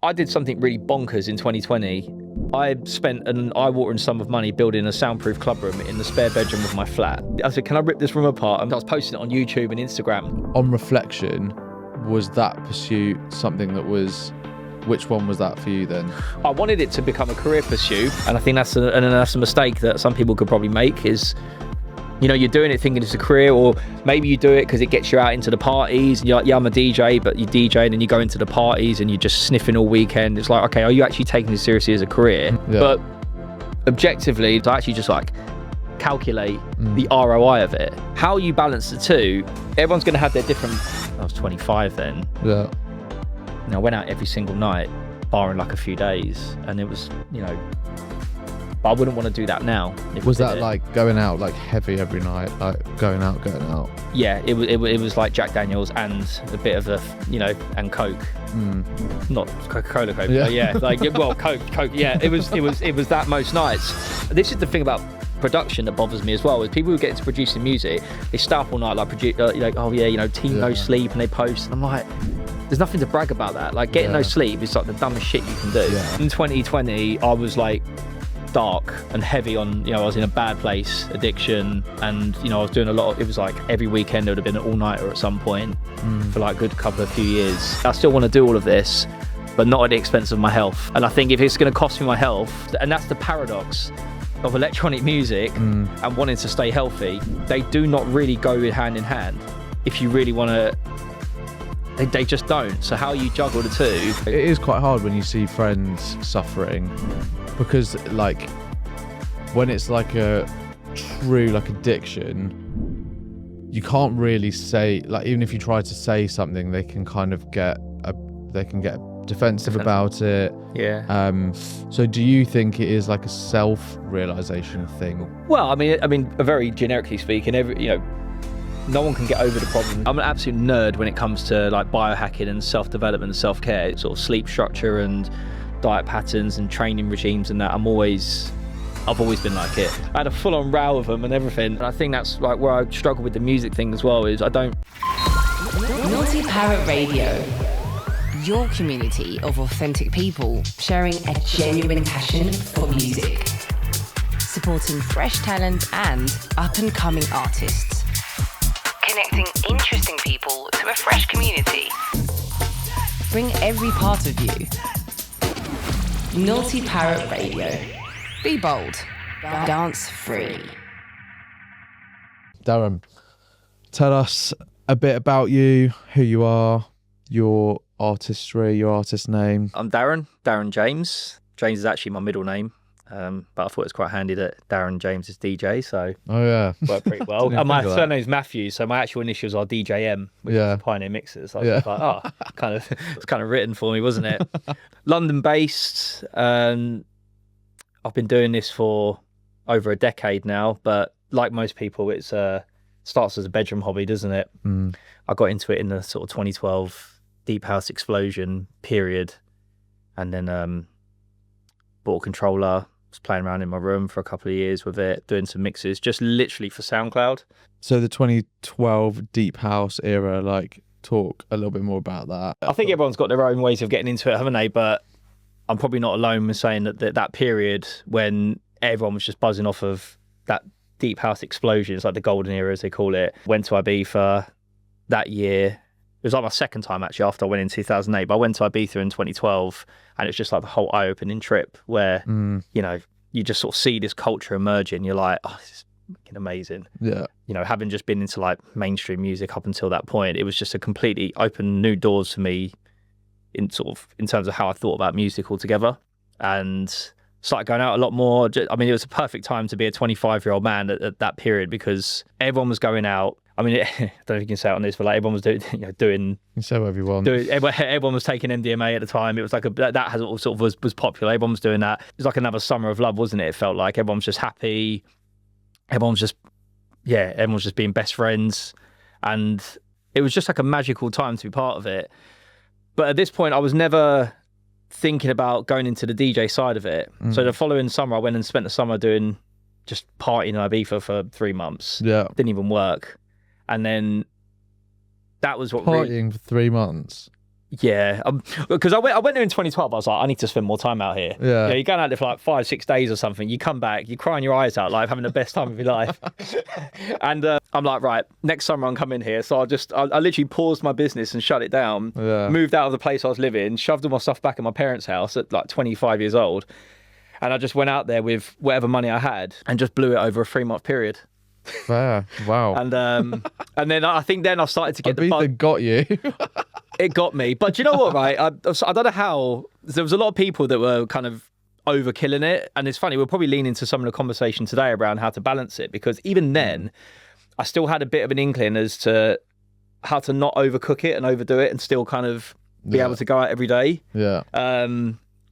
I did something really bonkers in 2020. I spent an eye-watering sum of money building a soundproof club room in the spare bedroom of my flat. I said, can I rip this room apart? And I was posting it on YouTube and Instagram. On reflection, was that pursuit something that was... Which one was that for you then? I wanted it to become a career pursuit, and I think that's a mistake that some people could probably make is, you know, you're doing it thinking it's a career, or maybe you do it because it gets you out into the parties and you're like, yeah, I'm a DJ, but you DJ and then you go into the parties and you're just sniffing all weekend. It's like, okay, are you actually taking this seriously as a career? Yeah. But objectively, to actually just like calculate the ROI of it, how you balance the two, everyone's going to have their different... I was 25 then. Yeah. And I went out every single night, barring like a few days, and it was, you know, but I wouldn't want to do that now. Was that like going out like heavy every night, like going out? Yeah, it was like Jack Daniels and a bit of you know, and Coke. Not Coca-Cola Coke, but yeah, like, well, Coke. Yeah, it was that most nights. This is the thing about production that bothers me as well, is people who get into producing music, they stay up all night, like oh yeah, you know, team no sleep, and they post, and I'm like, there's nothing to brag about that. Like, getting no sleep is like the dumbest shit you can do. Yeah. In 2020, I was like dark and heavy on, you know, I was in a bad place, addiction, and, you know, I was doing a lot of, it was like every weekend there would have been an all-nighter at some point for like a good couple of few years. I still want to do all of this, but not at the expense of my health. And I think if it's going to cost me my health, and that's the paradox of electronic music and wanting to stay healthy, they do not really go hand in hand. If you really want to, they just don't. So how you juggle the two? It is quite hard when you see friends suffering, because like when it's like a true like addiction, you can't really say, like, even if you try to say something, they can kind of get defensive about it. Yeah. So do you think it is like a self-realization thing? Well, I mean, very generically speaking, no one can get over the problem. I'm an absolute nerd when it comes to like biohacking and self-development and self-care, sort of sleep structure and diet patterns and training regimes and that. I've always been like it. I had a full-on row with them and everything. And I think that's like where I struggle with the music thing as well, is I don't... Naughty Parrot Radio. Your community of authentic people sharing a genuine passion for music. Supporting fresh talent and up-and-coming artists. Connecting interesting people to a fresh community. Bring every part of you. Naughty Parrot Radio. Be bold. Dance free. Darren, tell us a bit about you, who you are, your artistry, your artist name. I'm Darren James. James is actually my middle name. But I thought it was quite handy that Darren James is DJ, so worked pretty well. And my surname's Matthew, so my actual initials are DJM, which is Pioneer Mixers. So I was like, it's kind of written for me, wasn't it? London-based. I've been doing this for over a decade now, but like most people, it starts as a bedroom hobby, doesn't it? I got into it in the sort of 2012 deep house explosion period, and then bought a controller. Was playing around in my room for a couple of years with it, doing some mixes, just literally for SoundCloud. So the 2012 deep house era, like, talk a little bit more about that. I think everyone's got their own ways of getting into it, haven't they? But I'm probably not alone in saying that period when everyone was just buzzing off of that deep house explosion, it's like the golden era, as they call it. Went to Ibiza that year. It was like my second time actually after I went in 2008, but I went to Ibiza in 2012, and it's just like the whole eye-opening trip where, you know, you just sort of see this culture emerging. You're like, oh, this is fucking amazing. Yeah. You know, having just been into like mainstream music up until that point, it was just a completely open new doors for me in terms of how I thought about music altogether, and started going out a lot more. I mean, it was a perfect time to be a 25-year-old man at that period, because everyone was going out. I mean, I don't know if you can say it on this, but like everyone was doing. You can say whatever you want. Everyone was taking MDMA at the time. It was like that has sort of was popular. Everyone was doing that. It was like another summer of love, wasn't it? It felt like everyone was just happy. Everyone was just being best friends, and it was just like a magical time to be part of it. But at this point, I was never thinking about going into the DJ side of it. So the following summer, I went and spent the summer doing just partying in Ibiza for 3 months. Yeah, didn't even work. And then that was what partying for 3 months. Yeah, because I went there in 2012. I was like, I need to spend more time out here. Yeah. You're going out there for like 5-6 days or something. You come back, you're crying your eyes out, like having the best time of your life. And I'm like, right, next summer I'm coming here. So I literally paused my business and shut it down. Yeah. Moved out of the place I was living, shoved all my stuff back in my parents' house at like 25 years old, and I just went out there with whatever money I had and just blew it over a 3-month period. Fair. Wow. And then I think I started to get the bug. got you. It got me. But you know what, right? I don't know how. There was a lot of people that were kind of overkilling it. And it's funny, we'll probably lean into some of the conversation today around how to balance it. Because even then, I still had a bit of an inkling as to how to not overcook it and overdo it and still kind of be able to go out every day. Yeah.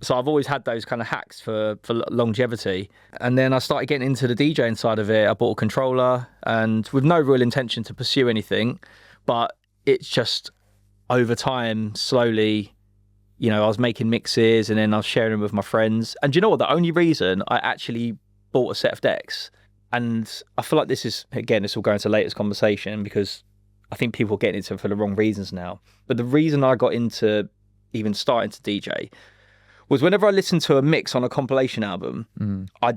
So I've always had those kind of hacks for longevity. And then I started getting into the DJing side of it. I bought a controller and with no real intention to pursue anything. But it's just over time, slowly, you know, I was making mixes and then I was sharing them with my friends. And do you know what? The only reason I actually bought a set of decks, and I feel like this will go into latest conversation because I think people are getting into it for the wrong reasons now. But the reason I got into even starting to DJ was whenever I listened to a mix on a compilation album, I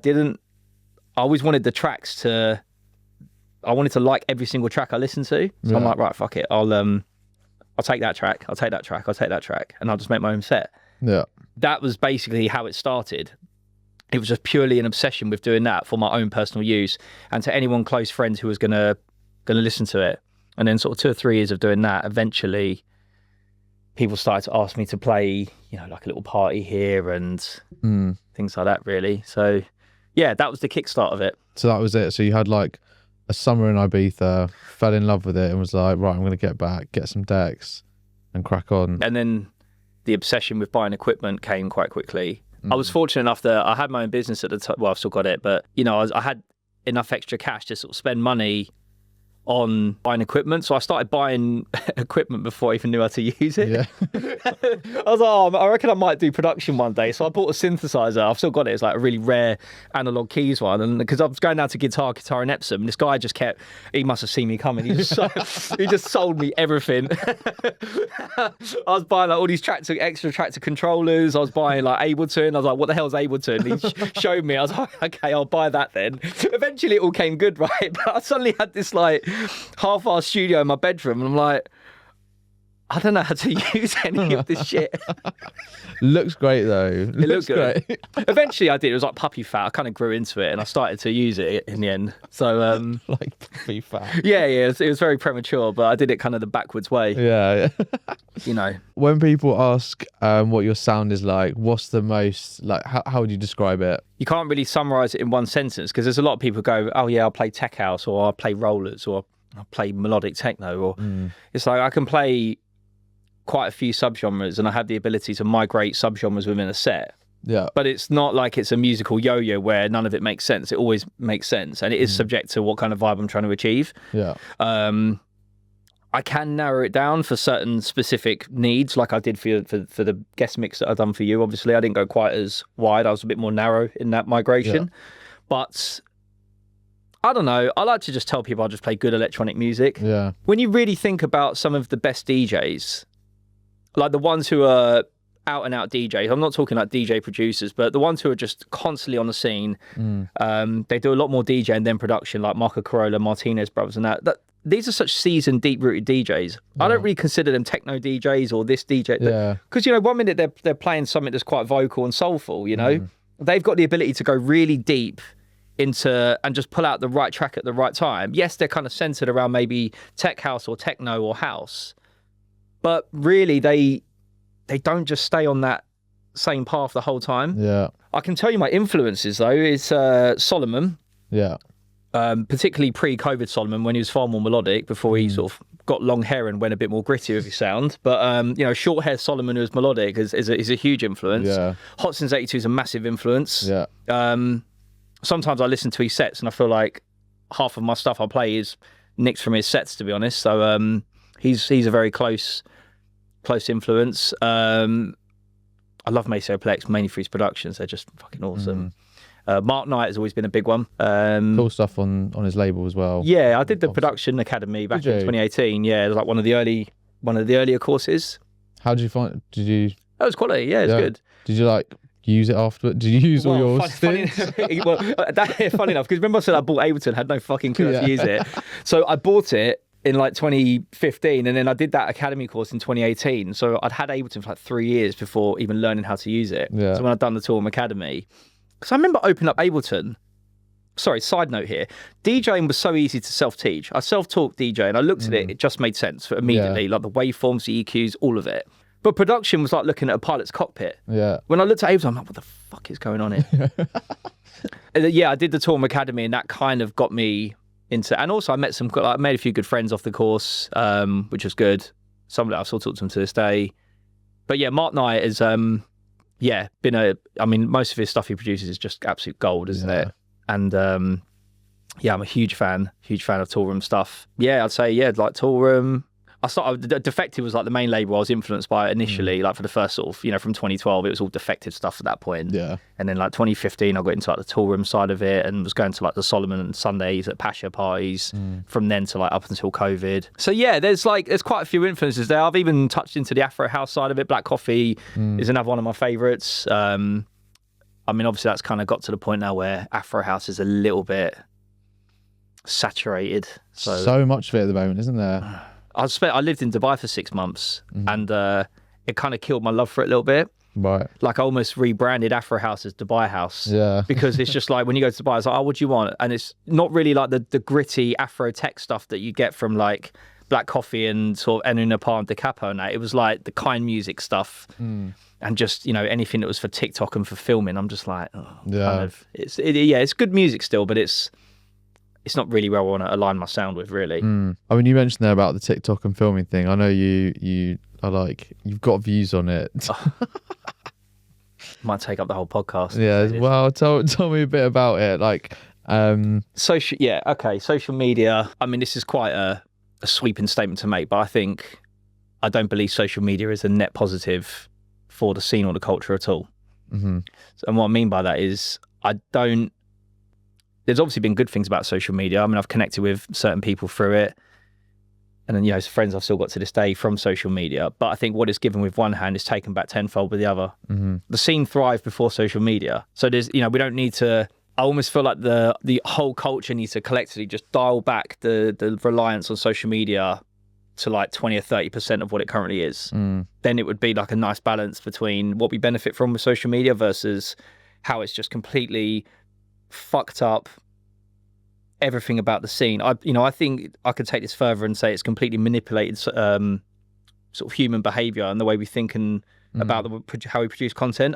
always wanted the tracks I wanted to like every single track I listened to. So I'm like, right, fuck it. I'll take that track. I'll take that track. I'll take that track. And I'll just make my own set. Yeah. That was basically how it started. It was just purely an obsession with doing that for my own personal use and to anyone close friends who was gonna listen to it. And then sort of 2 or 3 years of doing that, eventually people started to ask me to play, you know, like a little party here and things like that, really. So, yeah, that was the kickstart of it. So that was it. So you had like a summer in Ibiza, fell in love with it and was like, right, I'm going to get back, get some decks and crack on. And then the obsession with buying equipment came quite quickly. I was fortunate enough that I had my own business at the time. Well, I've still got it, but, you know, I had enough extra cash to sort of spend money on buying equipment. So I started buying equipment before I even knew how to use it. Yeah. I was like, I reckon I might do production one day. So I bought a synthesizer. I've still got it. It's like a really rare analog keys one. And because I was going down to guitar in Epsom, and this guy just he must have seen me coming. He just sold me everything. I was buying like all these extra tractor controllers. I was buying like Ableton. I was like, what the hell's Ableton? And he showed me. I was like, okay, I'll buy that then. Eventually it all came good, right? But I suddenly had this like half-assed studio in my bedroom, and I'm like, I don't know how to use any of this shit. Looks great though. It looks good. Eventually I did. It was like puppy fat. I kind of grew into it and I started to use it in the end. So like puppy fat. Yeah, it was very premature, but I did it kind of the backwards way. Yeah. You know. When people ask what your sound is like, what's the most, like, how would you describe it? You can't really summarize it in one sentence because there's a lot of people who go, oh yeah, I'll play tech house or I'll play rollers or I'll play melodic techno or it's like I can play quite a few subgenres and I have the ability to migrate subgenres within a set. Yeah. But it's not like it's a musical yo-yo where none of it makes sense. It always makes sense and it is subject to what kind of vibe I'm trying to achieve. Yeah. I can narrow it down for certain specific needs, like I did for the guest mix that I've done for you. Obviously, I didn't go quite as wide. I was a bit more narrow in that migration. Yeah. But I don't know. I like to just tell people I just play good electronic music. Yeah. When you really think about some of the best DJs, like the ones who are out and out DJs, I'm not talking like DJ producers, but the ones who are just constantly on the scene, they do a lot more DJing than production, like Marco Carola, Martinez brothers and that these are such seasoned, deep-rooted DJs. I don't really consider them techno DJs or this DJ. Because, you know, 1 minute they're playing something that's quite vocal and soulful, you know? They've got the ability to go really deep into and just pull out the right track at the right time. Yes, they're kind of centered around maybe tech house or techno or house. But really, they don't just stay on that same path the whole time. Yeah. I can tell you my influences, though, is Solomon. Yeah. Particularly pre-COVID Solomon, when he was far more melodic before he sort of got long hair and went a bit more gritty with his sound. But, you know, short hair Solomon who was melodic is a huge influence. Yeah. Hot Since 82 is a massive influence. Yeah. Sometimes I listen to his sets and I feel like half of my stuff I play is nicked from his sets, to be honest. So he's a very close influence. I love Maceo Plex, mainly for his productions. They're just fucking awesome. Mark Knight has always been a big one. Cool stuff on his label as well. Yeah, I did the Production Academy back in 2018. Yeah, it was like one of the earlier courses. How did you find? Did you? That was quality. Yeah, it's good. Did you like use it afterward? Did you use all your funny stints? funny enough, because remember I said I bought Ableton, had no fucking clue how to use it. So I bought it in like 2015, and then I did that academy course in 2018. So I'd had Ableton for like 3 years before even learning how to use it. Yeah. So when I'd done the Toolroom Academy, because I remember opening up Ableton. Sorry, side note here. DJing was so easy to self-teach. I self-taught DJ, and I looked at it, it just made sense immediately, like the waveforms, the EQs, all of it. But production was like looking at a pilot's cockpit. Yeah. When I looked at Ableton, I'm like, what the fuck is going on here? Yeah, I did the Toolroom Academy, and that kind of got me into, and also I met I made a few good friends off the course, which was good. Some of that I still talk to them to this day. But yeah, Mark Knight is, most of his stuff he produces is just absolute gold, isn't it? And I'm a huge fan of Toolroom stuff. Yeah, I'd say, like Toolroom. Defective was like the main label I was influenced by initially, like for the first sort of, from 2012, it was all Defective stuff at that point. Yeah. And then like 2015, I got into like the Toolroom side of it and was going to like the Solomon Sundays at Pasha parties from then to like up until COVID. So yeah, there's quite a few influences there. I've even touched into the Afro House side of it. Black Coffee is another one of my favorites. Obviously that's kind of got to the point now where Afro House is a little bit saturated. So much of it at the moment, isn't there? I lived in Dubai for 6 months, and it kind of killed my love for it a little bit. Right. Like I almost rebranded Afro House as Dubai House. Yeah. Because it's just like when you go to Dubai, it's like, oh, what do you want? And it's not really like the gritty Afro tech stuff that you get from like Black Coffee and sort of Enu Nepal and Da Capo and that. It was like the kind music stuff. And just, anything that was for TikTok and for filming, I'm just like, it's good music still, but it's not really where I want to align my sound with, really. You mentioned there about the TikTok and filming thing. I know you are like, you've got views on it. Might take up the whole podcast. Yeah, well, tell me a bit about it. Like, social media. This is quite a sweeping statement to make, but I don't believe social media is a net positive for the scene or the culture at all. And what I mean by that is there's obviously been good things about social media. I've connected with certain people through it. And then, friends I've still got to this day from social media. But I think what it's given with one hand is taken back tenfold with the other. The scene thrived before social media. So there's, we don't need to, I almost feel like the whole culture needs to collectively just dial back the reliance on social media to like 20 or 30% of what it currently is. Then it would be like a nice balance between what we benefit from with social media versus how it's just completely fucked up everything about the scene. I think I could take this further and say it's completely manipulated sort of human behavior and the way we think and about how we produce content.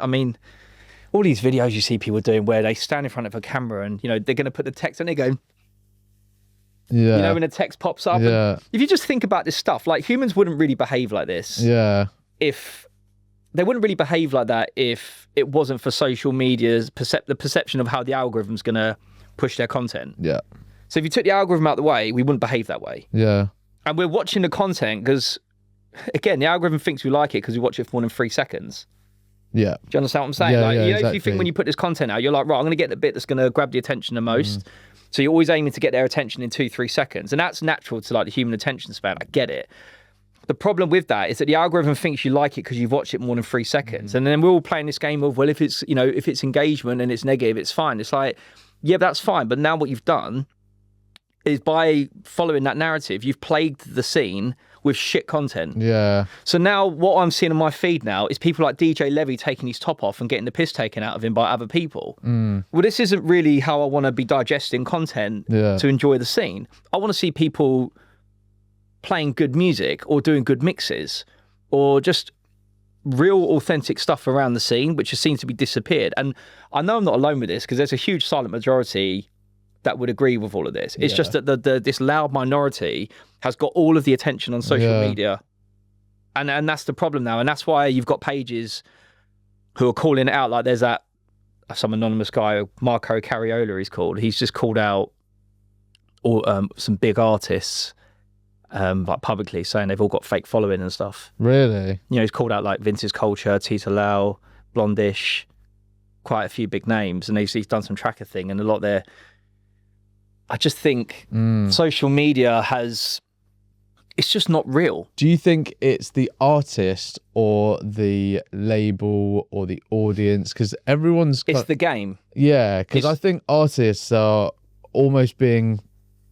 All these videos you see people doing where they stand in front of a camera and they're going to put the text and they go, when the text pops up. Yeah. If you just think about this stuff, like humans wouldn't really behave like this. Yeah. If they wouldn't really behave like that if it wasn't for social media's the perception of how the algorithm's going to push their content. Yeah. So if you took the algorithm out of the way, we wouldn't behave that way. Yeah. And we're watching the content because, again, the algorithm thinks we like it because we watch it for more than 3 seconds. Yeah. Do you understand what I'm saying? Yeah, If you think when you put this content out, you're like, right, I'm going to get the bit that's going to grab the attention the most. So you're always aiming to get their attention in 2-3 seconds. And that's natural to like the human attention span. I get it. The problem with that is that the algorithm thinks you like it because you've watched it more than 3 seconds. And then we're all playing this game of, well, if it's, if it's engagement and it's negative, it's fine. It's like, yeah, that's fine. But now what you've done is by following that narrative, you've plagued the scene with shit content. Yeah. So now what I'm seeing on my feed now is people like DJ Levy taking his top off and getting the piss taken out of him by other people. Well, this isn't really how I want to be digesting content to enjoy the scene. I want to see people playing good music or doing good mixes or just real authentic stuff around the scene, which just seems to be disappeared. And I know I'm not alone with this because there's a huge silent majority that would agree with all of this. It's just that this loud minority has got all of the attention on social media. And that's the problem now. And that's why you've got pages who are calling it out. Like there's some anonymous guy, Marco Cariola he's called. He's just called out some big artists like publicly saying they've all got fake following and stuff. Really? He's called out like Vince's Culture, Tita Lau, Blondish, quite a few big names, and he's done some tracker thing and a lot there. I just think social media has it's just not real. Do you think it's the artist or the label or the audience? Because It's the game. Yeah, because I think artists are almost being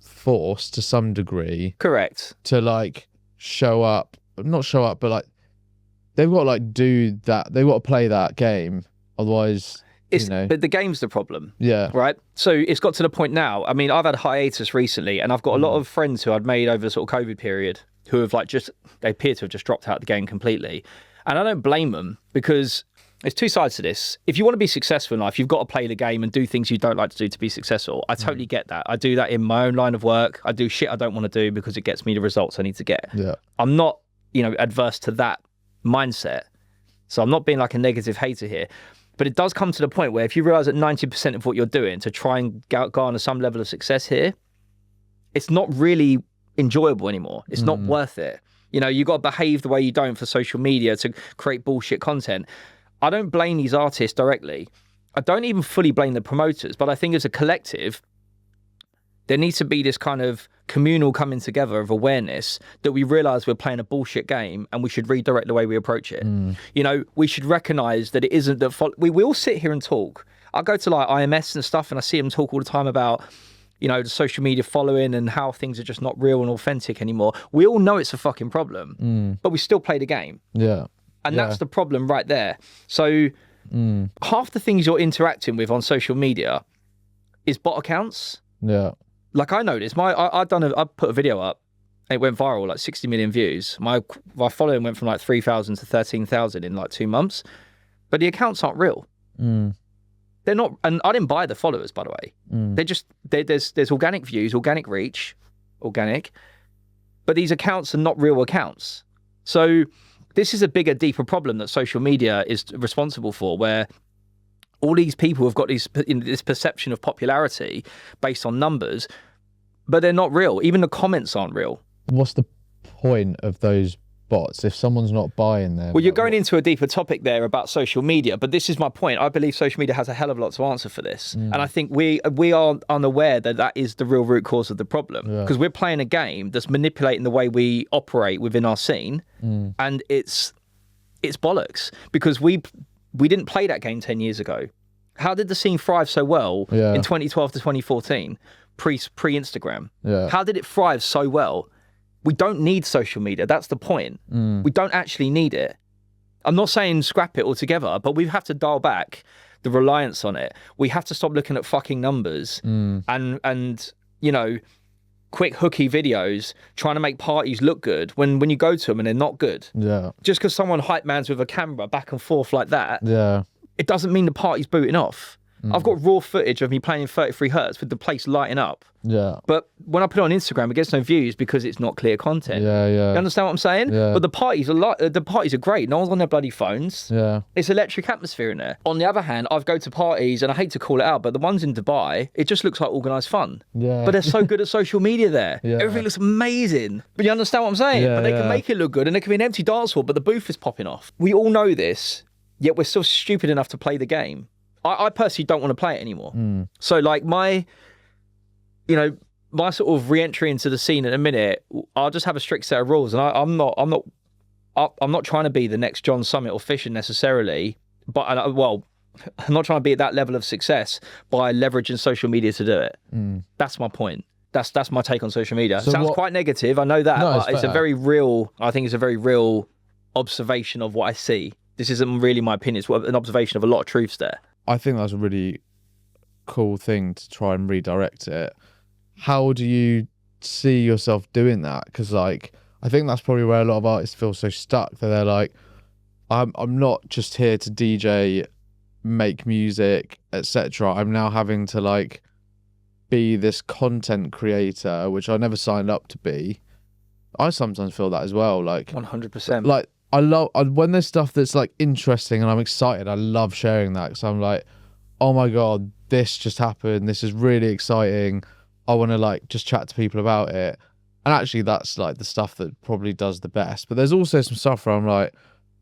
forced to some degree. Correct. To like not show up, but like they've got to like do that. They've got to play that game. Otherwise, But the game's the problem. Yeah. Right? So it's got to the point now. I mean, I've had hiatus recently, and I've got a lot of friends who I'd made over the sort of COVID period who have they appear to have just dropped out of the game completely. And I don't blame them, because there's two sides to this. If you want to be successful in life, you've got to play the game and do things you don't like to do to be successful. I totally get that. I do that in my own line of work. I do shit I don't want to do because it gets me the results I need to get. Yeah. I'm not, adverse to that mindset. So I'm not being like a negative hater here. But it does come to the point where if you realise that 90% of what you're doing to try and garner some level of success here, it's not really enjoyable anymore. It's not worth it. You got to behave the way you don't for social media to create bullshit content. I don't blame these artists directly. I don't even fully blame the promoters, but I think as a collective, there needs to be this kind of communal coming together of awareness that we realise we're playing a bullshit game and we should redirect the way we approach it. We should recognise that it isn't that we all sit here and talk. I go to like IMS and stuff and I see them talk all the time about, the social media following and how things are just not real and authentic anymore. We all know it's a fucking problem, but we still play the game. Yeah. And that's the problem right there. So half the things you're interacting with on social media is bot accounts. Yeah. Like I noticed, I put a video up, it went viral, like 60 million views. My following went from like 3,000 to 13,000 in like 2 months, but the accounts aren't real. They're not, and I didn't buy the followers, by the way. They're just, there's organic views, organic reach, but these accounts are not real accounts. So this is a bigger, deeper problem that social media is responsible for, where all these people have got this perception of popularity based on numbers, but they're not real. Even the comments aren't real. What's the point of those bots if someone's not buying them? Well, you're going into a deeper topic there about social media, but this is my point. I believe social media has a hell of a lot to answer for this. And I think we are unaware that is the real root cause of the problem, because we're playing a game that's manipulating the way we operate within our scene, and it's bollocks, because we didn't play that game 10 years ago. How did the scene thrive so well in 2012 to 2014, pre-Instagram? How did it thrive so well? We don't need social media. That's the point. We don't actually need it. I'm not saying scrap it altogether, but we have to dial back the reliance on it. We have to stop looking at fucking numbers and quick hooky videos trying to make parties look good when you go to them and they're not good. Yeah. Just because someone hype mans with a camera back and forth like that, it doesn't mean the party's booting off. I've got raw footage of me playing in 33 hertz with the place lighting up. Yeah. But when I put it on Instagram, it gets no views because it's not clear content. Yeah. You understand what I'm saying? Yeah. But the parties are great. No one's on their bloody phones. Yeah. It's electric atmosphere in there. On the other hand, I've go to parties, and I hate to call it out, but the ones in Dubai, it just looks like organised fun. Yeah. But they're so good at social media there. Yeah. Everything looks amazing. But you understand what I'm saying? Yeah, but they can make it look good, and there can be an empty dance hall, but the booth is popping off. We all know this, yet we're still stupid enough to play the game. I personally don't want to play it anymore. So like my sort of re-entry into the scene in a minute, I'll just have a strict set of rules, and I'm not trying to be the next John Summit or Fisher necessarily, but I'm not trying to be at that level of success by leveraging social media to do it. That's my point. That's my take on social media. So Sounds quite negative, I know that, No, but it's a very real. I think it's a very real observation of what I see. This isn't really my opinion. It's an observation of a lot of truths there. I think that's a really cool thing to try and redirect it. How do you see yourself doing that? Because like, I think that's probably where a lot of artists feel so stuck, that they're like, I'm not just here to DJ, make music, etc. I'm now having to like be this content creator, which I never signed up to be. I sometimes feel that as well. Like 100%. Like I love when there's stuff that's like interesting and I'm excited. I love sharing that, because I'm like, oh my god, this just happened. This is really exciting. I want to like just chat to people about it. And actually, that's like the stuff that probably does the best. But there's also some stuff where I'm like,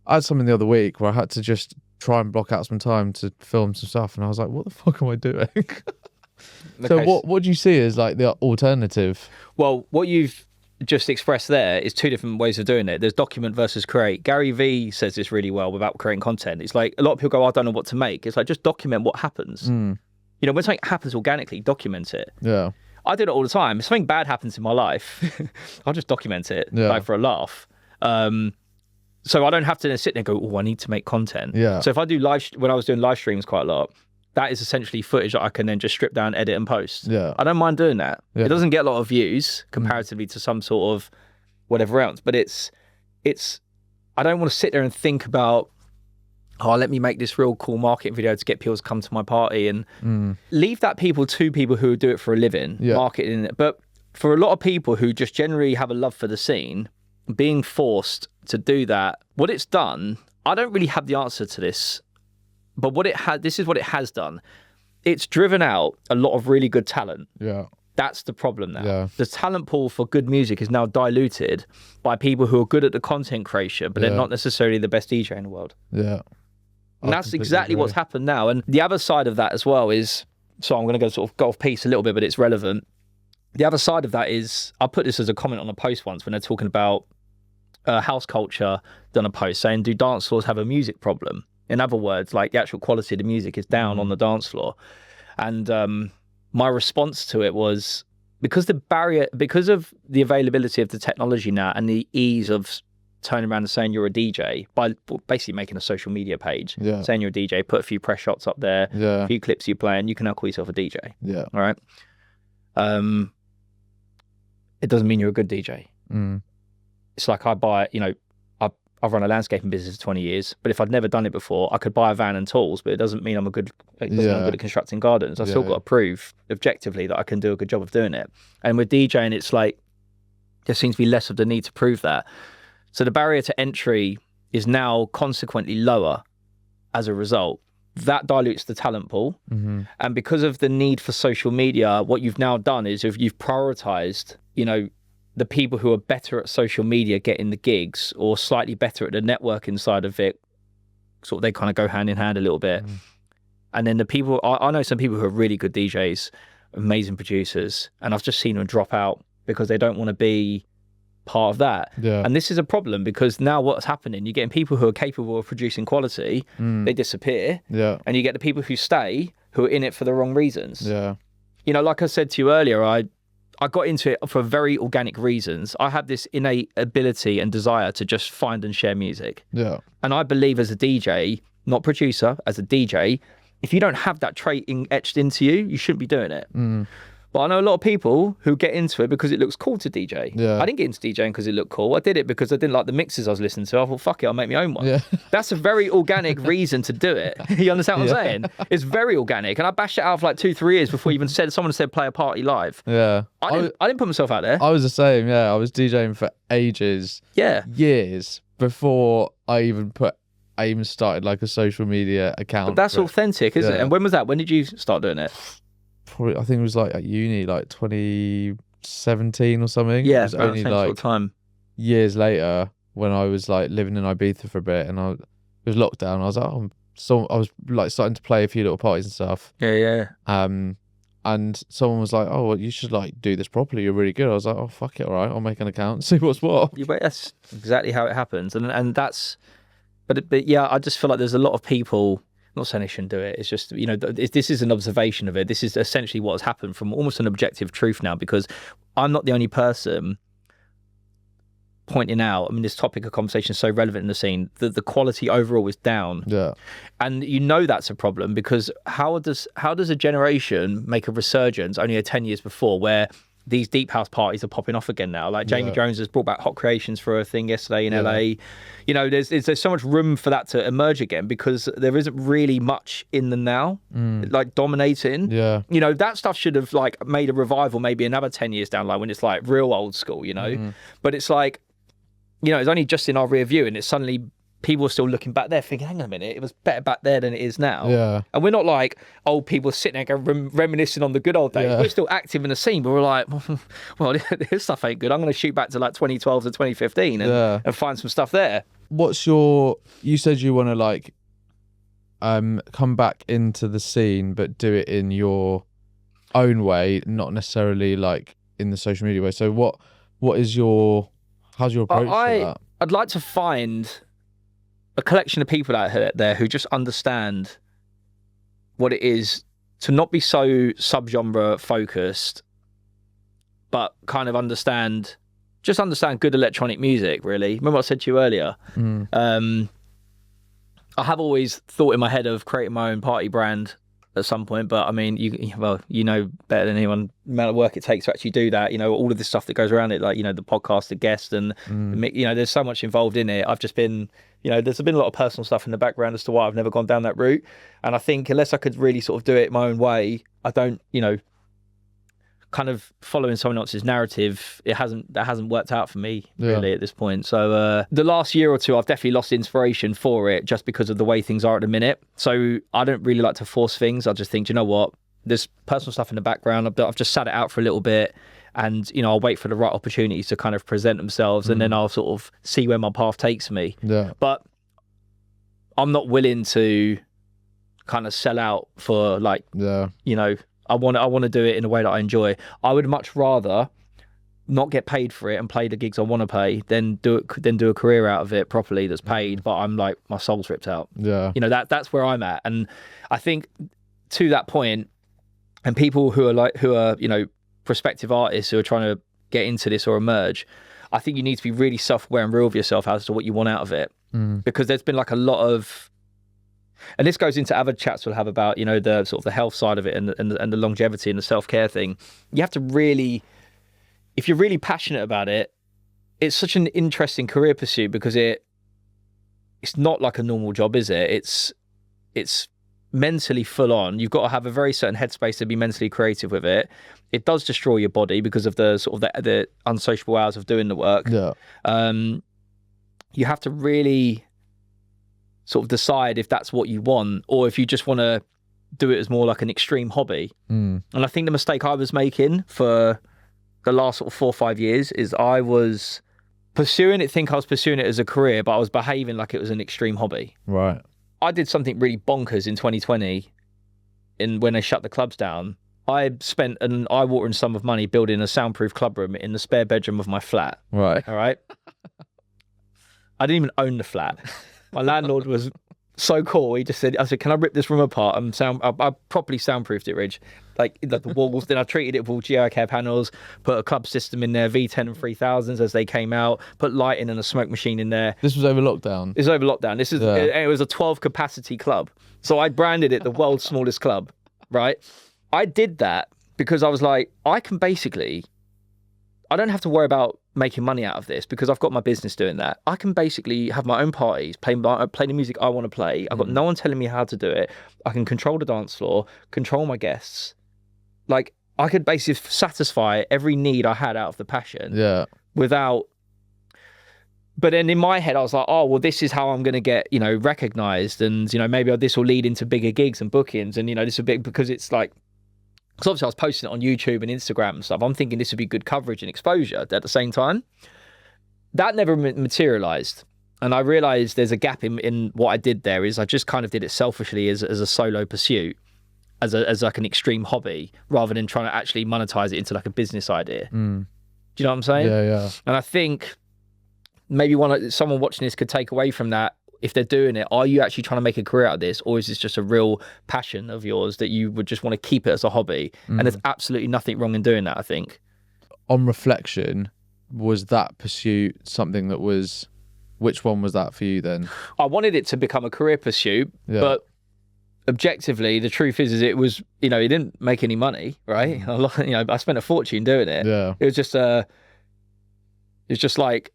I had something the other week where I had to just try and block out some time to film some stuff, and I was like, what the fuck am I doing? So what do you see as like the alternative? Well, what you've just expressed there is two different ways of doing it. There's document versus create. Gary Vee says this really well about creating content. It's like a lot of people go, I don't know what to make. It's like, just document what happens. You know, when something happens organically, document it. Yeah. I do it all the time. If something bad happens in my life, I'll just document it, like for a laugh. So I don't have to sit there and go, oh, I need to make content. Yeah. So if I do when I was doing live streams quite a lot, that is essentially footage that I can then just strip down, edit and post. Yeah. I don't mind doing that. Yeah. It doesn't get a lot of views comparatively to some sort of whatever else, but it's, I don't want to sit there and think about, oh, let me make this real cool marketing video to get people to come to my party, and leave that to people who do it for a living, marketing it. But for a lot of people who just generally have a love for the scene, being forced to do that, what it's done, I don't really have the answer to this, but this is what it has done. It's driven out a lot of really good talent. Yeah. That's the problem now. Yeah. The talent pool for good music is now diluted by people who are good at the content creation, but they're not necessarily the best DJ in the world. Yeah. And that's exactly what's happened now. And the other side of that as well is, so I'm going to go off piece a little bit, but it's relevant. The other side of that is, I put this as a comment on a post once when they're talking about house culture, done a post saying, do dance floors have a music problem? In other words, like the actual quality of the music is down on the dance floor. And my response to it was, because of the availability of the technology now and the ease of turning around and saying you're a DJ, by basically making a social media page, saying you're a DJ, put a few press shots up there, a few clips you play, and you can now call yourself a DJ. Yeah. All right. It doesn't mean you're a good DJ. It's like I've run a landscaping business for 20 years, but if I'd never done it before, I could buy a van and tools, but it doesn't mean I'm good at constructing gardens. I've still got to prove objectively that I can do a good job of doing it. And with DJing, it's like, there seems to be less of the need to prove that. So the barrier to entry is now consequently lower as a result. That dilutes the talent pool. And because of the need for social media, what you've now done is you've prioritized, the people who are better at social media getting the gigs, or slightly better at the networking side of it, sort of they kind of go hand in hand a little bit. And then the people, I know some people who are really good DJs, amazing producers, and I've just seen them drop out because they don't want to be part of that. And this is a problem, because now what's happening, you're getting people who are capable of producing quality, they disappear, and you get the people who stay who are in it for the wrong reasons. Like I said to you earlier, I got into it for very organic reasons. I have this innate ability and desire to just find and share music. And I believe as a DJ, not producer, as a DJ, if you don't have that trait etched into you, you shouldn't be doing it. But I know a lot of people who get into it because it looks cool to DJ. I didn't get into DJing because it looked cool. I did it because I didn't like the mixes I was listening to. I thought, fuck it, I'll make my own one. That's a very organic reason to do it. You understand what I'm saying? It's very organic. And I bashed it out for like 2-3 years before someone said play a party live. I didn't put myself out there. I was the same, I was DJing for ages. Years before I even started like a social media account. But that's authentic, isn't it? And when was that? When did you start doing it? Probably, I think it was like at uni, like 2017 or something. Yeah, it was only same like sort of time. Years later, when I was like living in Ibiza for a bit, and it was lockdown. I was like, I was like starting to play a few little parties and stuff. And someone was like, "Oh, well, you should like do this properly. You're really good." I was like, "Oh, fuck it, all right. I'll make an account and see what's what." That's exactly how it happens, and that's. But yeah, I just feel like there's a lot of people. Not saying they shouldn't do it. It's just, this is an observation of it. This is essentially what has happened from almost an objective truth now, because I'm not the only person pointing out, this topic of conversation is so relevant in the scene, that the quality overall is down. And that's a problem, because how does a generation make a resurgence only 10 years before, where these deep house parties are popping off again now? Like Jamie Jones has brought back Hot Creations for a thing yesterday in LA. There's so much room for that to emerge again, because there isn't really much in them now, like dominating. That stuff should have like made a revival maybe another 10 years down the line, when it's like real old school, But it's like, it's only just in our rear view, and it's suddenly people are still looking back there thinking, hang on a minute, it was better back there than it is now. And we're not like old people sitting there reminiscing on the good old days. We're still active in the scene, but we're like, well, this stuff ain't good. I'm going to shoot back to like 2012 to 2015 and find some stuff there. You said you want to like come back into the scene, but do it in your own way, not necessarily like in the social media way. So how's your approach to that? I'd like to find a collection of people out there who just understand what it is to not be so subgenre focused, but kind of understand good electronic music, really. Remember what I said to you earlier? I have always thought in my head of creating my own party brand at some point, but I mean, you know better than anyone the amount of work it takes to actually do that. You know, all of this stuff that goes around it, like, you know, the podcast, the guest, and you know, there's so much involved in it. I've just been, you know, there's been a lot of personal stuff in the background as to why I've never gone down that route. And I think unless I could really sort of do it my own way, I don't, you know, kind of following someone else's narrative, that hasn't worked out for me really at this point. So the last year or two, I've definitely lost inspiration for it just because of the way things are at the minute. So I don't really like to force things. I just think, do you know what? There's personal stuff in the background. I've just sat it out for a little bit, and, you know, I'll wait for the right opportunities to kind of present themselves, and then I'll sort of see where my path takes me. Yeah. But I'm not willing to kind of sell out for, like, you know, I want to do it in a way that I enjoy. I would much rather not get paid for it and play the gigs I want to play than do a career out of it properly that's paid, but I'm like, my soul's ripped out. Yeah. You know, that's where I'm at. And I think to that point, and people who are, you know, prospective artists who are trying to get into this or emerge, I think you need to be really self-aware and real with yourself as to what you want out of it. Because there's been like a lot of, and this goes into other chats we'll have about, you know, the sort of the health side of it and the longevity and the self-care thing. You have to really, if you're really passionate about it, it's such an interesting career pursuit because it's not like a normal job, is it? It's mentally full on. You've got to have a very certain headspace to be mentally creative with it. It does destroy your body because of the sort of the unsociable hours of doing the work. Yeah. You have to really sort of decide if that's what you want, or if you just want to do it as more like an extreme hobby. And I think the mistake I was making for the last sort of 4 or 5 years is I was pursuing it as a career, but I was behaving like it was an extreme hobby. Right. I did something really bonkers in 2020 when they shut the clubs down. I spent an eye-watering sum of money building a soundproof club room in the spare bedroom of my flat. Right. All right. I didn't even own the flat. My landlord was so cool. He just said, I said, can I rip this room apart and I properly soundproofed it, Ridge. Like the walls, then I treated it with all GI panels, put a club system in there, V10 and 3000s as they came out, put lighting and a smoke machine in there. This was over lockdown? This was over lockdown. It was a 12 capacity club. So I branded it the world's smallest club, right? I did that because I was like, I don't have to worry about making money out of this because I've got my business doing that. I can basically have my own parties, play the music I want to play. I've got no one telling me how to do it. I can control the dance floor, control my guests. Like, I could basically satisfy every need I had out of the passion without... But then in my head, I was like, oh, well, this is how I'm going to get, you know, recognized. And, you know, maybe this will lead into bigger gigs and bookings. And, you know, this will be because it's like... Because obviously I was posting it on YouTube and Instagram and stuff. I'm thinking this would be good coverage and exposure at the same time. That never materialized. And I realized there's a gap in what I did there is I just kind of did it selfishly as a solo pursuit, as like an extreme hobby, rather than trying to actually monetize it into like a business idea. Do you know what I'm saying? Yeah, yeah. And I think maybe someone watching this could take away from that. If they're doing it, are you actually trying to make a career out of this, or is this just a real passion of yours that you would just want to keep it as a hobby? And there's absolutely nothing wrong in doing that, I think. On reflection, was that pursuit something that was... Which one was that for you then? I wanted it to become a career pursuit, but objectively, the truth is it was, you know, it didn't make any money, right? You know, I spent a fortune doing it. Yeah. It was just like...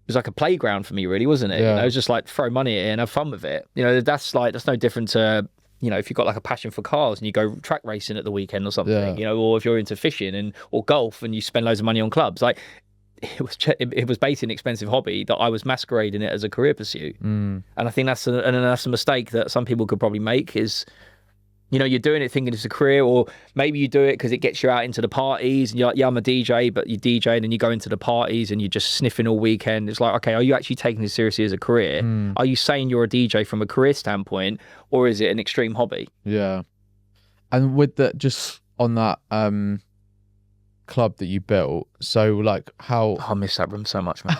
It was like a playground for me, really, wasn't it? Yeah. You know, it was just like throw money at it and have fun with it. You know, that's no different to, you know, if you've got like a passion for cars and you go track racing at the weekend or something, you know, or if you're into fishing or golf and you spend loads of money on clubs. Like, it was basically an expensive hobby that I was masquerading it as a career pursuit. And I think that's a mistake that some people could probably make is, you know, you're doing it thinking it's a career, or maybe you do it because it gets you out into the parties and you're like, yeah, I'm a DJ, but you DJ and then you go into the parties and you're just sniffing all weekend. It's like, okay, are you actually taking this seriously as a career? Are you saying you're a DJ from a career standpoint, or is it an extreme hobby? Yeah. And with that, just on that, club that you built. So like how I miss that room so much, man.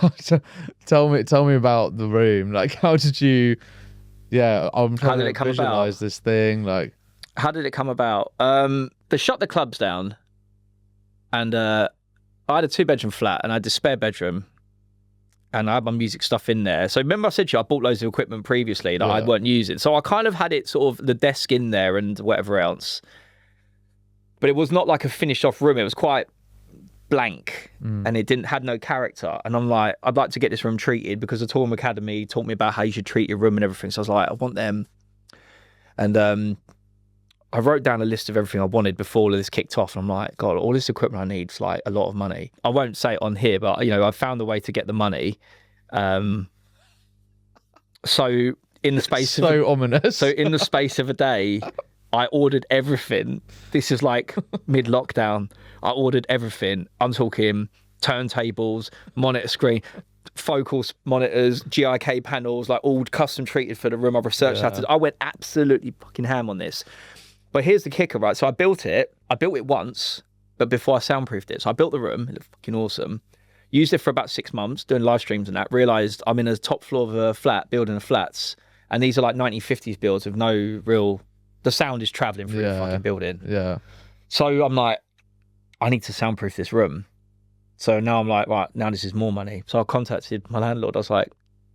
tell me about the room. Like how did you I'm trying did to it come visualize about? this thing. Like How did it come about? They shut the clubs down, and I had a 2-bedroom flat, and I had a spare bedroom, and I had my music stuff in there. So remember I said to you, I bought loads of equipment previously that I weren't using. So I kind of had it sort of the desk in there and whatever else. But it was not like a finished off room. It was quite blank and it had no character. And I'm like, I'd like to get this room treated because the Toolroom Academy taught me about how you should treat your room and everything. So I was like, I want them. And I wrote down a list of everything I wanted before all of this kicked off. And I'm like, God, all this equipment I need is like a lot of money. I won't say it on here, but I found a way to get the money. So in the space ominous. So in the space of a day, I ordered everything. This is like mid-lockdown. I ordered everything. I'm talking turntables, monitor screen, focal monitors, GIK panels, like all custom treated for the room. I've researched how to. I went absolutely fucking ham on this. But here's the kicker, right? So I built it once, but before I soundproofed it. So I built the room. It looked fucking awesome. Used it for about 6 months, doing live streams and that. Realised I'm in a top floor of a flat, building of flats. And these are like 1950s builds with no real... The sound is travelling through the fucking building. Yeah. So I'm like, I need to soundproof this room. So now I'm like, right, now this is more money. So I contacted my landlord. I was like,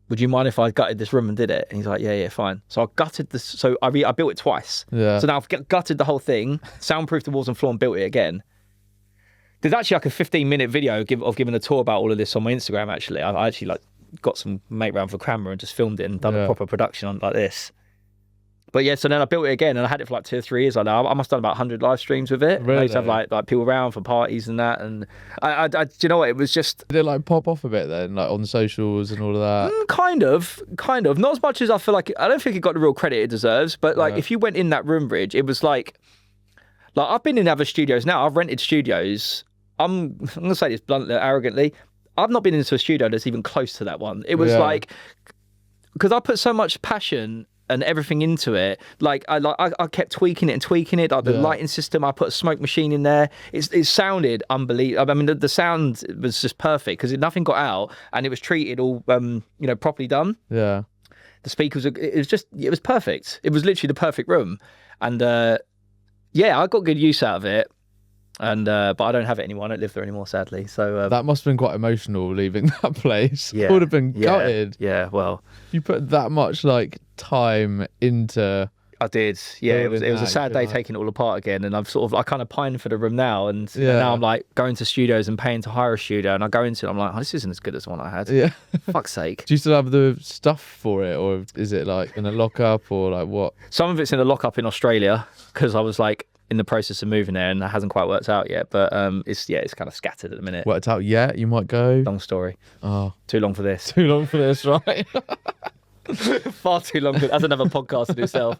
would you mind if I gutted this room and did it? And he's like, yeah, fine. So I gutted this. So I built it twice. Yeah. So now I've gutted the whole thing, soundproofed the walls and floor and built it again. There's actually like a 15-minute video of giving a tour about all of this on my Instagram, actually. I actually like got some mate round for camera and just filmed it and done a proper production on like this. But yeah, so then I built it again and I had it for like 2 or 3 years. I must have done about 100 live streams with it. Really? I used to have like people around for parties and that. And I do you know what? It was just... Did it like pop off a bit then, like on socials and all of that? Kind of. Not as much as I feel like... I don't think it got the real credit it deserves. But like if you went in that room, Bridge, it was like I've been in other studios now. I've rented studios. I'm going to say this bluntly, arrogantly. I've not been into a studio that's even close to that one. It was like... Because I put so much passion and everything into it. Like I kept tweaking it. Like the lighting system, I put a smoke machine in there. It sounded unbelievable. I mean, the sound was just perfect because nothing got out and it was treated all, properly done. Yeah. The speakers, it was perfect. It was literally the perfect room. And I got good use out of it. And but I don't have it anymore. I don't live there anymore, sadly. So that must have been quite emotional leaving that place. Yeah, It would have been gutted. Yeah, well, you put that much like time into. I did. Yeah, it was a sad day taking it all apart again. And I kind of pine for the room now. And now I'm like going to studios and paying to hire a studio. And I go into it, I'm like, this isn't as good as the one I had. Yeah. Fuck's sake. Do you still have the stuff for it, or is it like in a lockup, or like what? Some of it's in a lockup in Australia because I was like in the process of moving there and that hasn't quite worked out yet. But it's kind of scattered at the minute. Worked out yet? You might go. Long story. Oh, too long for this. Too long for this, right? Far too long. That's another podcast in itself.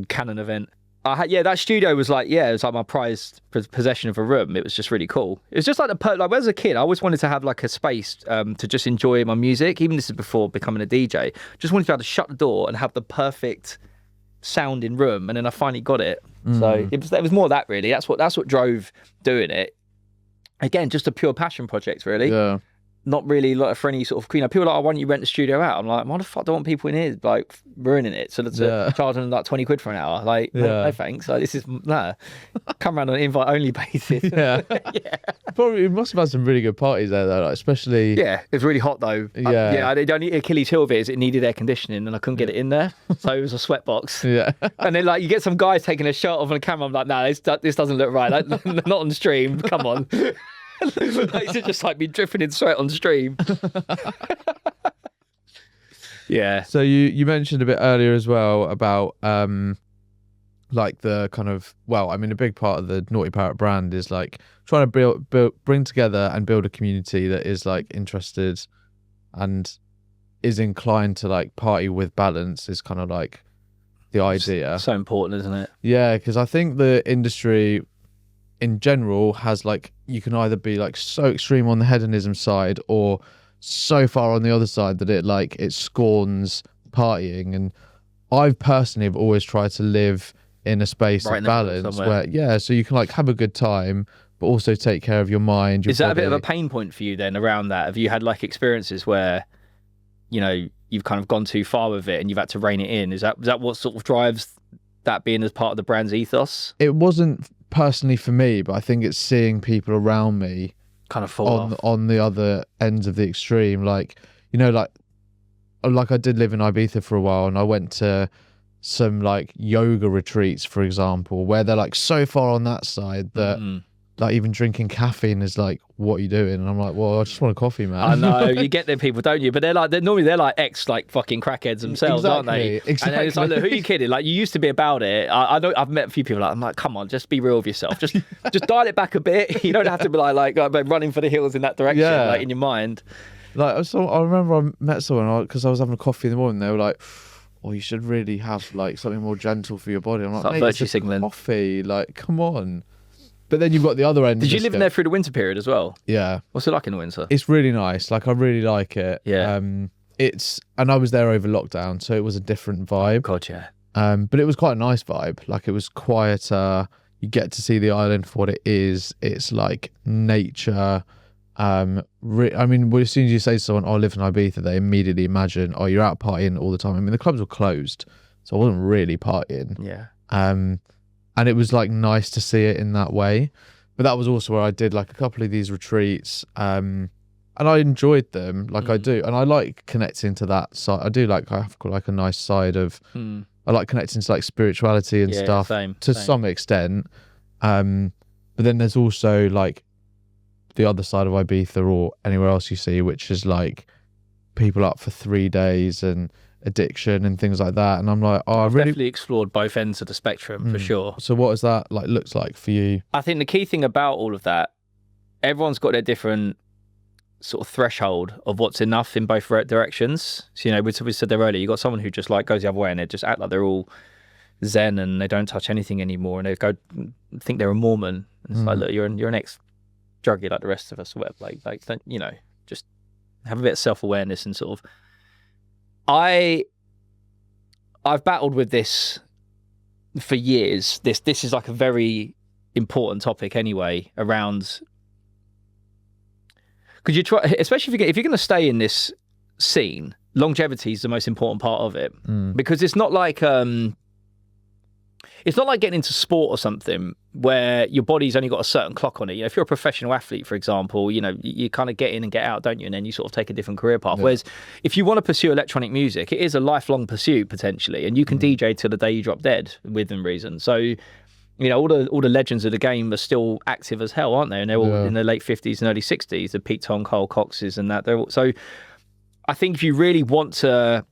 Canon event. That studio was like, it was like my prized possession of a room. It was just really cool. It was just like like as a kid, I always wanted to have like a space to just enjoy my music. Even this is before becoming a DJ. Just wanted to be able to shut the door and have the perfect sounding room, and then I finally got it. So it was more of that really. That's what drove doing it. Again, just a pure passion project, really. Yeah. Not really like for any sort of, people are like, why don't you rent the studio out? I'm like, why the fuck do I want people in here like ruining it? So that's charging them like 20 quid for an hour. Like, no thanks. Like, this is come around on an invite only basis. Yeah. Probably it must have had some really good parties there though, like, especially. Yeah, it was really hot though. The only Achilles heel of it is it needed air conditioning and I couldn't get it in there, so it was a sweatbox. Yeah. And then like you get some guys taking a shirt off on a camera. I'm like, this doesn't look right. Like, not on the stream. Come on. Like, it's just like me dripping in sweat on stream. Yeah. So you mentioned a bit earlier as well about like the kind of, a big part of the Naughty Parrot brand is like trying to bring together and build a community that is like interested and is inclined to like party with balance is kind of like the idea. So important, isn't it? Yeah, because I think the industry in general has like, you can either be like so extreme on the hedonism side or so far on the other side that it scorns partying. And I've personally have always tried to live in a space of balance where so you can like have a good time, but also take care of your mind. Your Is that body. a bit of a pain point for you then around that? Have you had like experiences where, you know, you've kind of gone too far with it and you've had to rein it in? Is that what sort of drives that being as part of the brand's ethos? It wasn't personally for me, but I think it's seeing people around me Kind of fall off. on the other ends of the extreme. Like, you know, like I did live in Ibiza for a while, and I went to some like yoga retreats, for example, where they're like so far on that side that like even drinking caffeine is like, what are you doing? And I'm like, well, I just want a coffee, man. I know, you get them people, don't you? But they're normally ex like fucking crackheads themselves, aren't they? Exactly. And it's like, look, who are you kidding? Like, you used to be about it. I know I've met a few people. I'm like, come on, just be real with yourself. Just dial it back a bit. You don't have to be like running for the hills in that direction, like in your mind. Like, so I remember I met someone because I was having a coffee in the morning. They were like, "Oh, you should really have like something more gentle for your body." I'm like, "Mate, virtue signaling. Coffee, like, come on." But then you've got the other end. Did you live in there through the winter period as well? Yeah. What's it like in the winter? It's really nice. Like, I really like it. Yeah. And I was there over lockdown, so it was a different vibe. God, yeah. But it was quite a nice vibe. Like, it was quieter. You get to see the island for what it is. It's like nature. I mean, as soon as you say to someone, "Oh, I live in Ibiza," they immediately imagine, "Oh, you're out partying all the time." I mean, the clubs were closed, so I wasn't really partying. Yeah. And it was like nice to see it in that way. But that was also where I did like a couple of these retreats, and I enjoyed them, like I do, and I like connecting to that side. I have got like a nice side of. I like connecting to like spirituality and stuff to some extent. But then there's also like the other side of Ibiza or anywhere else you see, which is like people up for 3 days and addiction and things like that. And I'm like, I've really definitely explored both ends of the spectrum for sure. So what is that like looks like for you? I think the key thing about all of that, everyone's got their different sort of threshold of what's enough in both directions. So, you know, we said there earlier, you got someone who just like goes the other way and they just act like they're all zen and they don't touch anything anymore, and they go think they're a Mormon. And it's like, look, you're an ex-druggie like the rest of us, or whatever. Like don't, you know, just have a bit of self-awareness and sort of. I've battled with this for years. This is like a very important topic anyway, around. Could you try, especially if you're going to stay in this scene, longevity is the most important part of it, because it's not like getting into sport or something where your body's only got a certain clock on it. You know, if you're a professional athlete, for example, you know, you kind of get in and get out, don't you? And then you sort of take a different career path. Yeah. Whereas if you want to pursue electronic music, it is a lifelong pursuit potentially, and you can DJ till the day you drop dead within reason. So, you know, all the legends of the game are still active as hell, aren't they? And they're all in their late 50s and early 60s. The Pete Tong, Carl Coxes and that. So I think if you really want to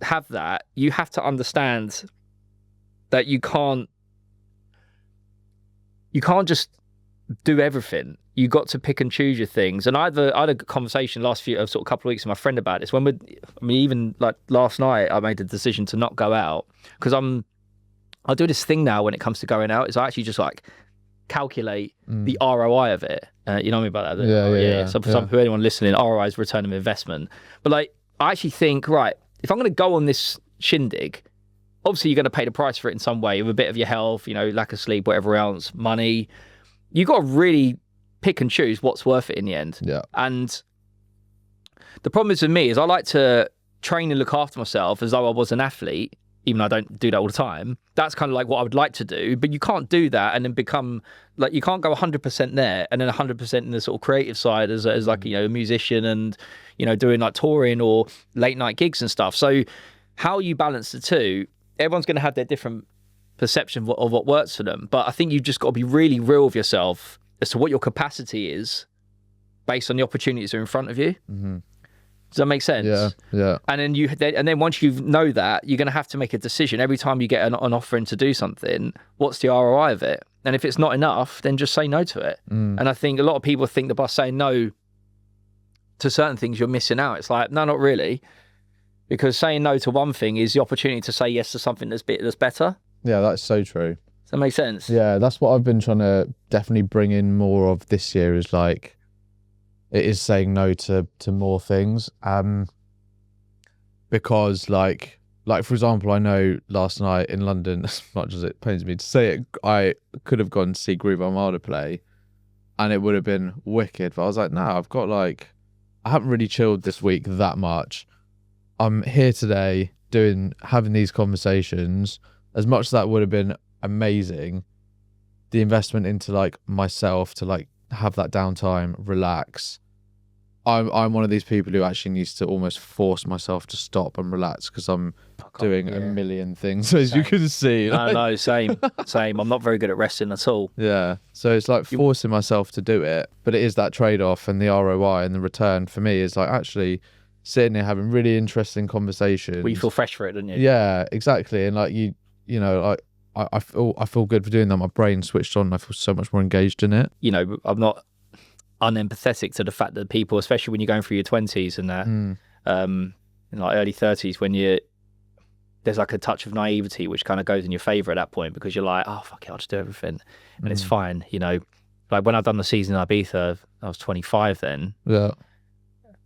have that, you have to understand that you can't just do everything. You got to pick and choose your things. And I had a conversation last couple of weeks with my friend about this. Even like last night, I made the decision to not go out because I do this thing now when it comes to going out, is I actually just like calculate the ROI of it. You know what I mean about that? Yeah. So for anyone listening, ROI is return of investment. But like, I actually think, right, if I'm going to go on this shindig, obviously you're going to pay the price for it in some way, with a bit of your health, you know, lack of sleep, whatever else, money. You got to really pick and choose what's worth it in the end. Yeah. And the problem is with me is I like to train and look after myself as though I was an athlete, even though I don't do that all the time. That's kind of like what I would like to do, but you can't do that and then become like, you can't go 100% there and then 100% in the sort of creative side as like, you know, a musician and, you know, doing like touring or late night gigs and stuff. So how you balance the two, everyone's going to have their different perception of what works for them. But I think you've just got to be really real with yourself as to what your capacity is based on the opportunities that are in front of you. Mm-hmm. Does that make sense? Yeah. And then once you know that, you're going to have to make a decision every time you get an offering to do something. What's the ROI of it? And if it's not enough, then just say no to it. And I think a lot of people think that by saying no to certain things, you're missing out. It's like, no, not really. Because saying no to one thing is the opportunity to say yes to something that's better. Yeah, that's so true. Does that make sense? Yeah, that's what I've been trying to definitely bring in more of this year, is like, it is saying no to more things. Because like for example, I know last night in London, as much as it pains me to say it, I could have gone to see Groove Armada play, and it would have been wicked. But I was like, no, I haven't really chilled this week that much. I'm here today having these conversations. As much as that would have been amazing, the investment into like myself to like have that downtime, relax. I'm one of these people who actually needs to almost force myself to stop and relax because I'm doing a million things, as you can see. No, same. I'm not very good at resting at all. Yeah. So it's like forcing myself to do it, but it is that trade-off, and the ROI and the return for me is like actually sitting here having really interesting conversations. Well, you feel fresh for it, don't you? Yeah, exactly. And like you know, like I feel good for doing that. My brain switched on and I feel so much more engaged in it. You know, I'm not unempathetic to the fact that people, especially when you're going through your 20s and that, in like early 30s, when there's like a touch of naivety which kind of goes in your favour at that point, because you're like, oh fuck it, I'll just do everything and it's fine, you know. Like when I've done the season in Ibiza, I was 25 then. Yeah.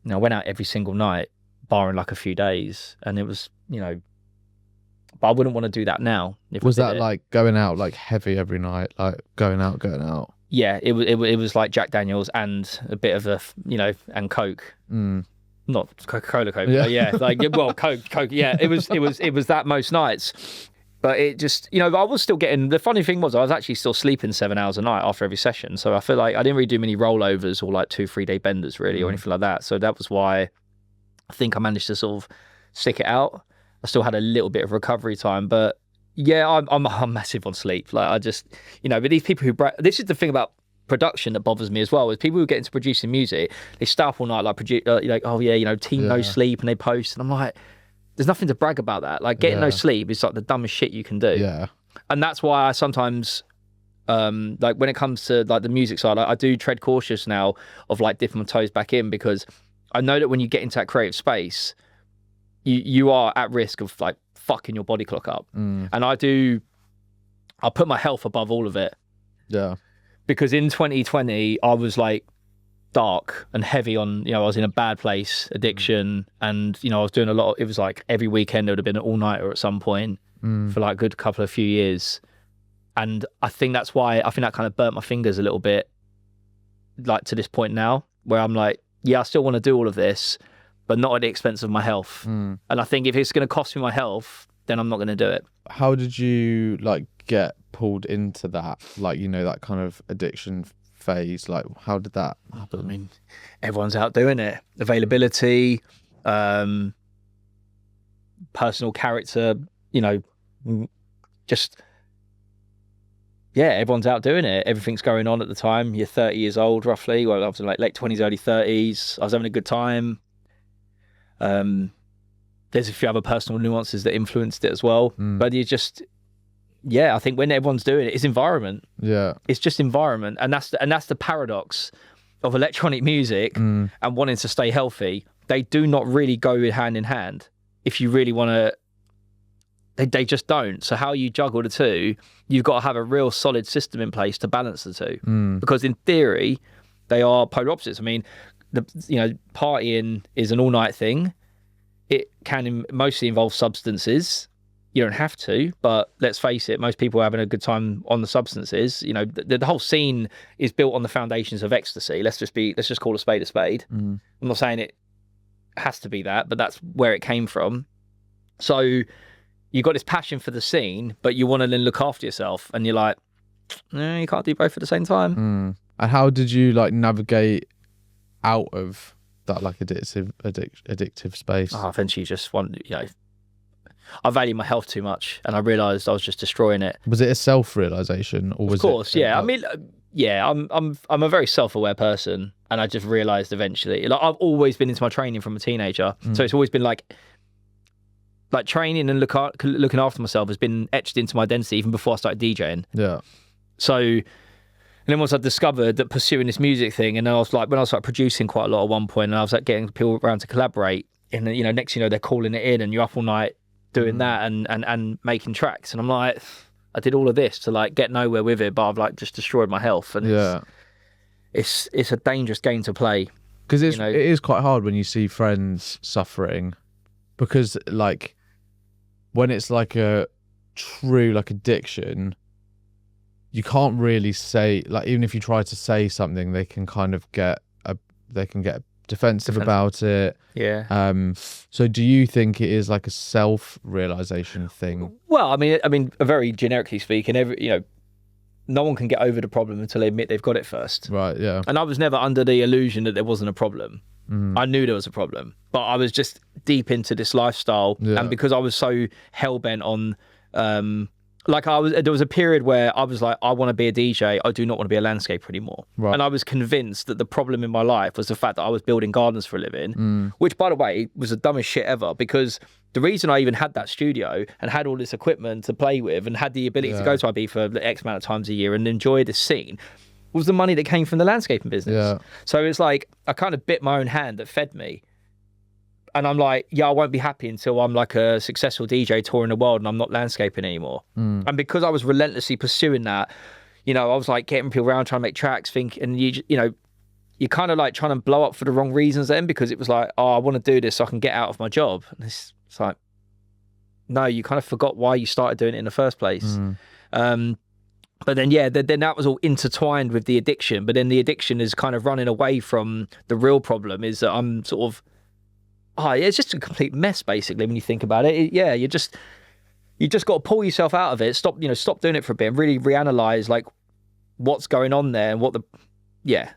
You know, I went out every single night, barring like a few days, and it was, you know, but I wouldn't want to do that now. Was that like going out like heavy every night, like going out? Yeah, it was like Jack Daniels and a bit of and Coke. Not Coca-Cola Coke. Yeah. But yeah, like Coke. Yeah, it was that most nights. But it just, you know, I was still getting. The funny thing was, I was actually still sleeping 7 hours a night after every session. So I feel like I didn't really do many rollovers or like 2-3 day benders really or anything like that. So that was why I think I managed to sort of stick it out. I still had a little bit of recovery time, but yeah, I'm massive on sleep. Like I just, you know, but these people who this is the thing about production that bothers me as well, is people who get into producing music, they stay up all night like like, oh yeah, you know, team no sleep, and they post, and I'm like, there's nothing to brag about that. Like getting no sleep is like the dumbest shit you can do. Yeah. And that's why I sometimes like when it comes to like the music side, I do tread cautious now of like dipping my toes back in, because I know that when you get into that creative space, you are at risk of like fucking your body clock up. And I put my health above all of it. Yeah. Because in 2020, I was like dark and heavy on, you know, I was in a bad place, addiction, and, you know, I was doing a lot. It was like every weekend there would have been an all-nighter at some point for like a good couple of few years. And I think that's why, I think that kind of burnt my fingers a little bit, like to this point now, where I'm like, yeah, I still want to do all of this, but not at the expense of my health. And I think if it's going to cost me my health, then I'm not going to do it. How did you like get pulled into that, like, you know, that kind of addiction phase? Like, how did that happen? I mean, everyone's out doing it. Availability, personal character, you know, just, yeah, everyone's out doing it. Everything's going on at the time. You're 30 years old, roughly. Well, I was in like late 20s, early 30s. I was having a good time. There's a few other personal nuances that influenced it as well. But you just, yeah, I think when everyone's doing it, it's environment. Yeah. It's just environment. And that's the paradox of electronic music and wanting to stay healthy. They do not really go hand in hand. If you really want to, they just don't. So how you juggle the two, you've got to have a real solid system in place to balance the two. Because in theory, they are polar opposites. I mean, partying is an all-night thing. It can mostly involve substances. You don't have to, but let's face it, most people are having a good time on the substances. You know, the whole scene is built on the foundations of ecstasy. Let's just call a spade a spade. I'm not saying it has to be that, but that's where it came from. So you've got this passion for the scene, but you want to then look after yourself, and you're like, no, you can't do both at the same time. And how did you like navigate out of that like addictive space? I eventually just want, you know, I value my health too much, and I realised I was just destroying it. Was it a self-realisation, or was it? Of course, yeah. I mean, yeah, I'm a very self-aware person, and I just realised eventually. Like, I've always been into my training from a teenager, so it's always been like training and looking after myself has been etched into my identity even before I started DJing. Yeah. So, and then once I discovered that pursuing this music thing, and then I was like, when I started producing quite a lot at one point, and I was like getting people around to collaborate, and then, you know, next, you know, they're calling it in, and you're up all night doing that and making tracks, and I'm like, I did all of this to like get nowhere with it, but I've like just destroyed my health, and it's a dangerous game to play, because it is quite hard when you see friends suffering, because like when it's like a true like addiction, you can't really say, like, even if you try to say something, they can kind of get defensive about it. Yeah. So do you think it is like a self-realization thing? Well, I mean, very generically speaking, no one can get over the problem until they admit they've got it first. Right, yeah. And I was never under the illusion that there wasn't a problem. I knew there was a problem, but I was just deep into this lifestyle. And because I was so hell-bent on, there was a period where I was like, I want to be a DJ. I do not want to be a landscaper anymore. Right. And I was convinced that the problem in my life was the fact that I was building gardens for a living, which, by the way, was the dumbest shit ever, because the reason I even had that studio and had all this equipment to play with and had the ability to go to Ibiza for X amount of times a year and enjoy this scene was the money that came from the landscaping business. Yeah. So it's like, I kind of bit my own hand that fed me. And I'm like, I won't be happy until I'm like a successful DJ touring the world and I'm not landscaping anymore. And because I was relentlessly pursuing that, I was like getting people around trying to make tracks, and you're kind of like trying to blow up for the wrong reasons then, because it was like, I want to do this so I can get out of my job. And it's like, no, you kind of forgot why you started doing it in the first place. But then, then that was all intertwined with the addiction. But then the addiction is kind of running away from the real problem, is that I'm sort of, it's just a complete mess, basically, when you think about it. You just got to pull yourself out of it. Stop doing it for a bit and really reanalyze like what's going on there and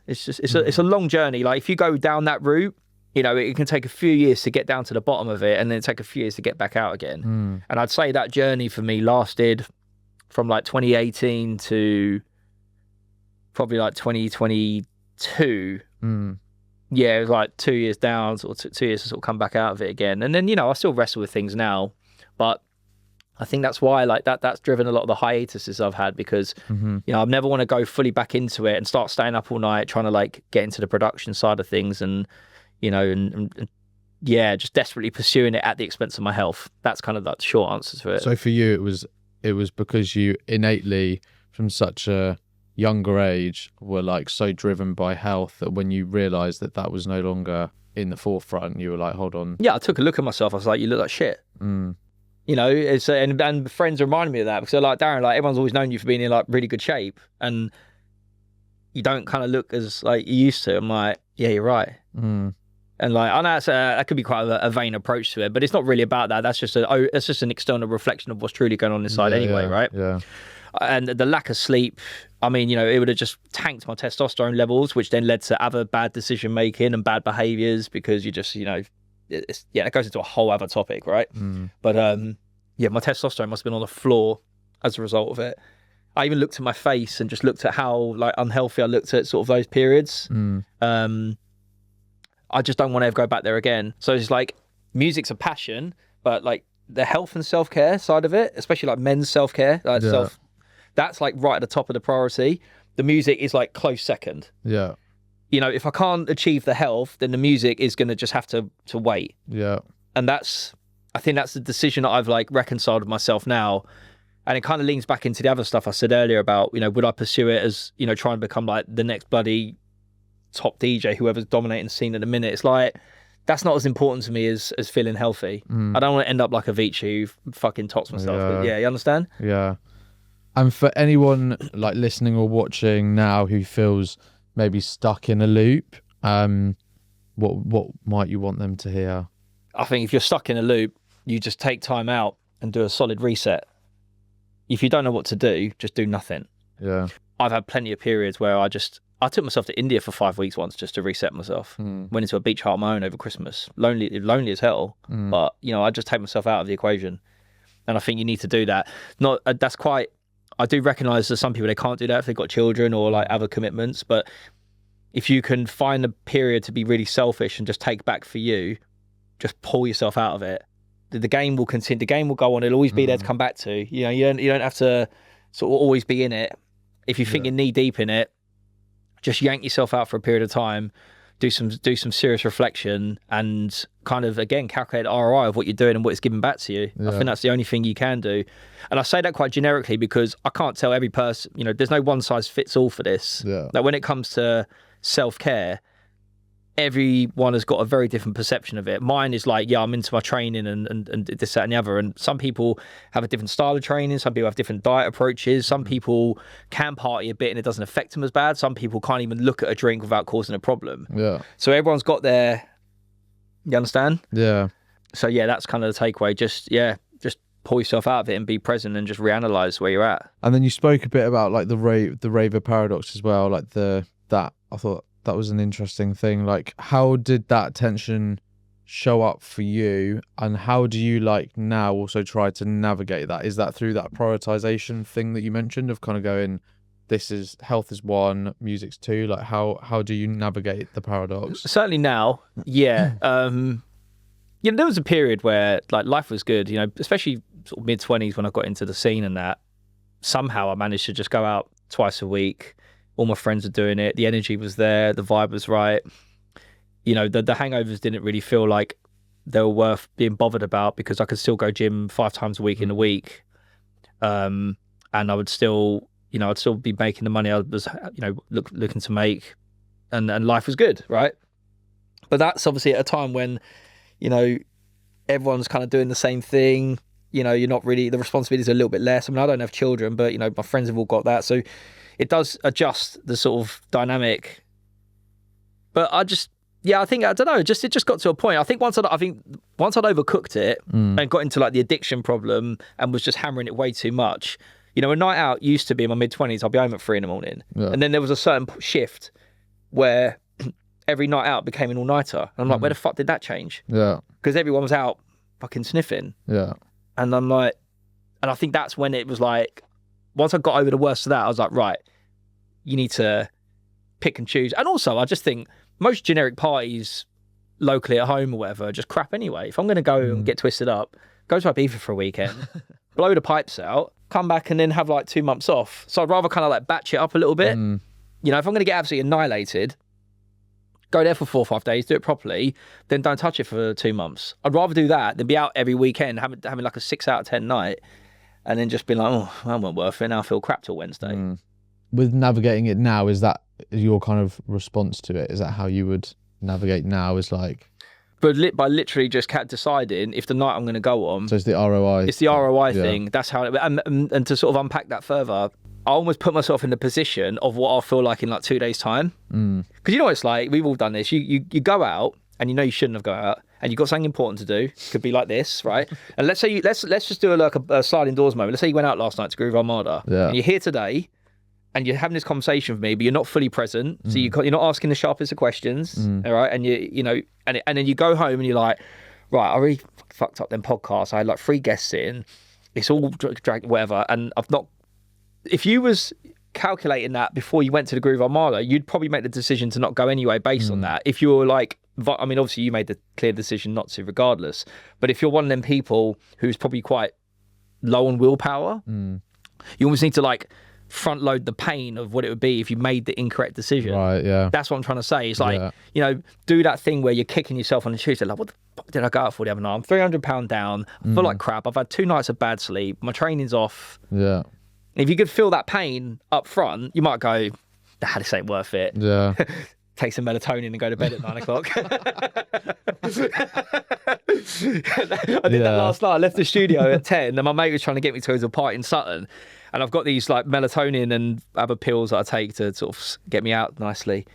it's a long journey. Like if you go down that route, it can take a few years to get down to the bottom of it, and then take a few years to get back out again. And I'd say that journey for me lasted from like 2018 to probably like 2022. Yeah, it was like 2 years down, sort of 2 years to sort of come back out of it again. And then, I still wrestle with things now, but I think that's why like that's driven a lot of the hiatuses I've had, because, I never want to go fully back into it and start staying up all night trying to like get into the production side of things and, just desperately pursuing it at the expense of my health. That's kind of like the short answer to it. So for you, it was because you innately, from such a younger age, were like so driven by health that when you realized that was no longer in the forefront, you were like, hold on. I took a look at myself. I was like, you look like shit. It's and friends reminded me of that, because they're like, Darren, like everyone's always known you for being in like really good shape and you don't kind of look as like you used to. I'm like, yeah, you're right. And like, I know that could be quite a vain approach to it, but it's not really about that. That's just an external reflection of what's truly going on inside anyway, right? Yeah. And the lack of sleep, I mean, it would have just tanked my testosterone levels, which then led to other bad decision making and bad behaviors, because you just, it goes into a whole other topic, right? But my testosterone must have been on the floor as a result of it. I even looked at my face and just looked at how like unhealthy I looked at sort of those periods. I just don't want to ever go back there again. So it's like, music's a passion, but like the health and self-care side of it, especially like men's self-care, that's like right at the top of the priority. The music is like close second. Yeah. If I can't achieve the health, then the music is going to just have to wait. Yeah. And I think that's the decision that I've like reconciled with myself now. And it kind of leans back into the other stuff I said earlier about, would I pursue it as, try and become like the next bloody top DJ, whoever's dominating the scene at the minute. It's like, that's not as important to me as feeling healthy. I don't want to end up like Avicii who fucking tots myself. But you understand? Yeah. And for anyone like listening or watching now who feels maybe stuck in a loop, what might you want them to hear? I think if you're stuck in a loop, you just take time out and do a solid reset. If you don't know what to do, just do nothing. Yeah. I've had plenty of periods where I took myself to India for 5 weeks once just to reset myself. Went into a beach hut on my own over Christmas. Lonely as hell. But, I just take myself out of the equation. And I think you need to do that. I do recognise that some people, they can't do that if they've got children or like other commitments. But if you can find a period to be really selfish and just take back for you, just pull yourself out of it. The game will continue. The game will go on. It'll always be there to come back to. You don't have to sort of always be in it. If you think you're knee deep in it, just yank yourself out for a period of time, do some serious reflection, and kind of again calculate the ROI of what you're doing and what it's giving back to you. I think that's the only thing you can do. And I say that quite generically because I can't tell every person, there's no one size fits all for this. Like when it comes to self-care, everyone has got a very different perception of it. Mine is like, yeah, I'm into my training and this, that, and the other. And some people have a different style of training. Some people have different diet approaches. Some people can party a bit and it doesn't affect them as bad. Some people can't even look at a drink without causing a problem. Yeah. So everyone's got their, you understand? Yeah. So yeah, that's kind of the takeaway. Just pull yourself out of it and be present and just reanalyze where you're at. And then you spoke a bit about like the raver paradox as well, like that I thought that was an interesting thing. Like, how did that tension show up for you, and how do you like now also try to navigate that? Is that through that prioritization thing that you mentioned of kind of going, this is health is one, music's two? Like, how do you navigate the paradox? Certainly now, yeah. You know, there was a period where like life was good, you know, especially sort of mid-20s when I got into the scene and that. Somehow I managed to just go out twice a week. All my friends were doing it. The energy was there. The vibe was right. You know, the hangovers didn't really feel like they were worth being bothered about because I could still go gym 5 times a week in a week. And I would still, you know, I'd still be making the money I was, you know, looking to make, and life was good, right? But that's obviously at a time when, you know, everyone's kind of doing the same thing. You know, you're not really, the responsibilities are a little bit less. I mean, I don't have children, but, you know, my friends have all got that. So it does adjust the sort of dynamic. But I don't know, it just got to a point. I think once I'd overcooked it and got into like the addiction problem and was just hammering it way too much. You know, a night out used to be in my mid-20s, I'll be home at 3 a.m. Yeah. And then there was a certain shift where every night out became an all-nighter. And I'm like, where the fuck did that change? Yeah. Because everyone was out fucking sniffing. Yeah. And I'm like, and I think that's when it was like, once I got over the worst of that, I was like, right, you need to pick and choose. And also, I just think most generic parties locally at home or whatever are just crap anyway. If I'm going to go and get twisted up, go to Ibiza for a weekend, blow the pipes out, come back and then have like 2 months off. So I'd rather kind of like batch it up a little bit. You know, if I'm going to get absolutely annihilated, go there for 4 or 5 days, do it properly, then don't touch it for 2 months. I'd rather do that than be out every weekend, having like a 6 out of 10 night, and then just be like, oh, that wasn't worth it. Now I feel crap till Wednesday. With navigating it now, is that your kind of response to it? Is that how you would navigate now? Is like, but by literally just deciding if the night I'm going to go on. So it's the ROI. It's the ROI thing. That's how. And to sort of unpack that further, I almost put myself in the position of what I'll feel like in like 2 days' time. Because you know what it's like. We've all done this. You go out and you know you shouldn't have gone out, and you've got something important to do. Could be like this, right? And let's say let's just do a sliding doors moment. Let's say you went out last night to Groove Armada, and you're here today, and you're having this conversation with me, but you're not fully present. So you're not asking the sharpest of questions, all right? And you know, and then you go home and you're like, right, I really fucked up them podcasts. I had like 3 guests in. It's all dragged, whatever, and I've not. If you was calculating that before you went to the Groove Armada, you'd probably make the decision to not go anyway based on that. If you're like, I mean, obviously you made the clear decision not to regardless, but if you're one of them people who's probably quite low on willpower, you almost need to like front load the pain of what it would be if you made the incorrect decision. Right, yeah. That's what I'm trying to say. It's like, you know, do that thing where you're kicking yourself on the Tuesday, like, what the fuck did I go out for the other night? I'm 300 pound down, I feel like crap, I've had 2 nights of bad sleep, my training's off. Yeah. If you could feel that pain up front, you might go, this ain't worth it. Yeah. Take some melatonin and go to bed at 9 o'clock. I did that last night. I left the studio at 10 and my mate was trying to get me to a party in Sutton. And I've got these like melatonin and other pills that I take to sort of get me out nicely.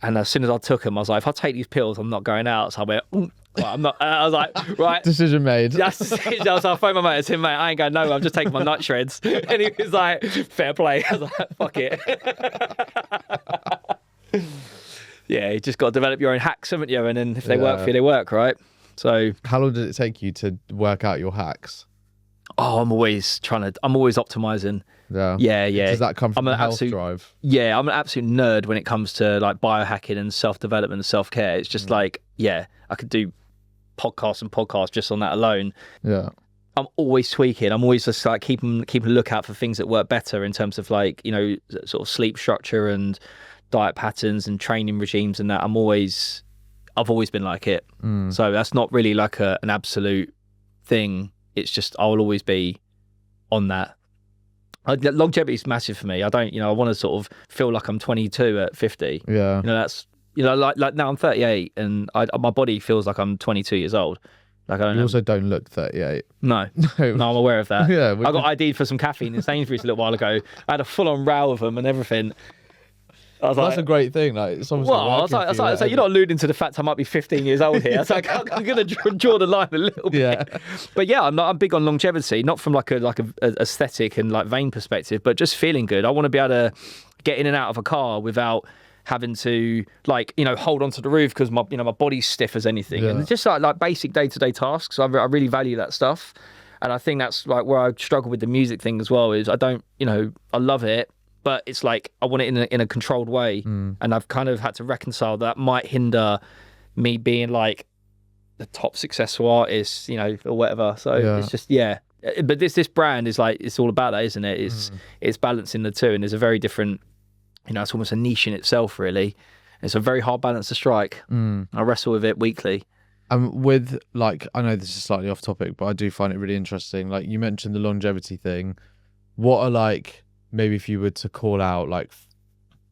And as soon as I took them, I was like, if I take these pills, I'm not going out. So I went, well, I'm not. I was like, right. Decision made. That's the decision. I was like, I phoned my mate. I said, mate, I ain't going nowhere. I'm just taking my nut shreds. And he was like, fair play. I was like, fuck it. Yeah, you just got to develop your own hacks, haven't you? And then if they work for you, they work, right? So. How long did it take you to work out your hacks? Oh, I'm always optimizing. Yeah. Does that come from a health drive? Yeah, I'm an absolute nerd when it comes to like biohacking and self-development and self-care. It's just like, I could do podcasts just on that alone. Yeah. I'm always tweaking. I'm always just like keeping a lookout for things that work better in terms of like, you know, sort of sleep structure and diet patterns and training regimes and that. I've always been like it. So that's not really like an absolute thing. It's just I'll always be on that. Longevity is massive for me. I don't, you know, I want to sort of feel like I'm 22 at 50. Yeah. You know, You know, like now I'm 38 and my body feels like I'm 22 years old. Like I don't You know. also don't look 38. No, I'm aware of that. Yeah, I got ID'd for some caffeine in Sainsbury's a little while ago. I had a full-on row with them and everything. I was That's a great thing. Like, it's obviously well, I was like, you're not alluding to the fact I might be 15 years old here. It's like, I'm going to draw the line a little bit. Yeah. But yeah, I'm big on longevity, not from like a aesthetic and like vain perspective, but just feeling good. I want to be able to get in and out of a car without having to like, you know, hold onto the roof because my body's stiff as anything. Yeah. And it's just like basic day-to-day tasks. I really value that stuff. And I think that's like where I struggle with the music thing as well, is I don't, you know, I love it, but it's like I want it in a controlled way, and I've kind of had to reconcile that might hinder me being like the top successful artist, you know, or whatever. So it's just But this brand is like, it's all about that, isn't it? It's balancing the two, and there's a very different, you know, it's almost a niche in itself, really. It's a very hard balance to strike. I wrestle with it weekly. With like, I know this is slightly off topic, but I do find it really interesting. Like you mentioned the longevity thing. What are like, maybe if you were to call out like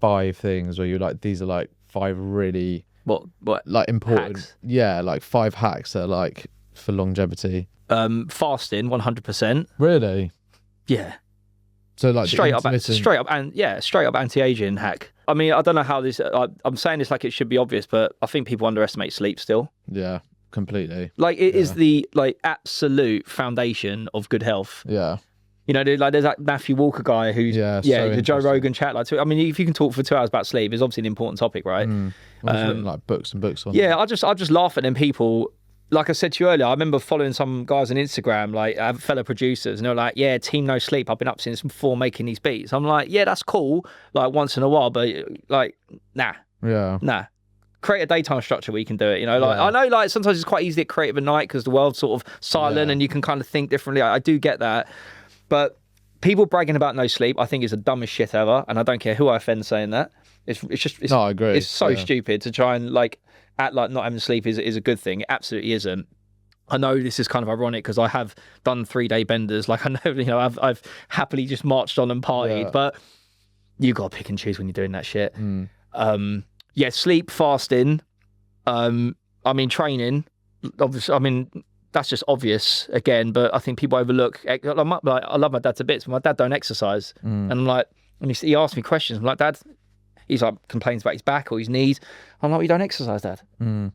5 things where you're like, these are like 5 really what like important hacks? Yeah, like 5 hacks that are like for longevity. Fasting 100%. Really? Yeah. So like straight up anti-aging hack. I mean, I don't know how this, I'm saying this like it should be obvious, but I think people underestimate sleep still. Yeah, completely. Like it is the like absolute foundation of good health. Yeah. You know, there's that Matthew Walker guy who's so the Joe Rogan chat. Like, I mean, if you can talk for 2 hours about sleep, it's obviously an important topic, right? Written, like books and books on Yeah, I just laugh at them people. Like I said to you earlier, I remember following some guys on Instagram, like fellow producers, and they're like, "Yeah, Team No Sleep. I've been up since 4 making these beats." I'm like, "Yeah, that's cool, like once in a while, but like, nah." Create a daytime structure where you can do it. You know, like I know, like sometimes it's quite easy to create at night because the world's sort of silent and you can kind of think differently. I do get that, but people bragging about no sleep, I think, is the dumbest shit ever, and I don't care who I offend saying that. No, I agree. It's so stupid to try and like act like not having sleep is a good thing. It absolutely isn't. I know this is kind of ironic because I have done 3-day benders. Like I know, you know, I've happily just marched on and partied, but you got to pick and choose when you're doing that shit. Sleep, fasting. I mean, training. Obviously, I mean, that's just obvious again, but I think people overlook. Like, I love my dad to bits, but my dad don't exercise, and I'm like, and he asks me questions. I'm like, Dad. He's like complains about his back or his knees. I'm like, well, you don't exercise, Dad. You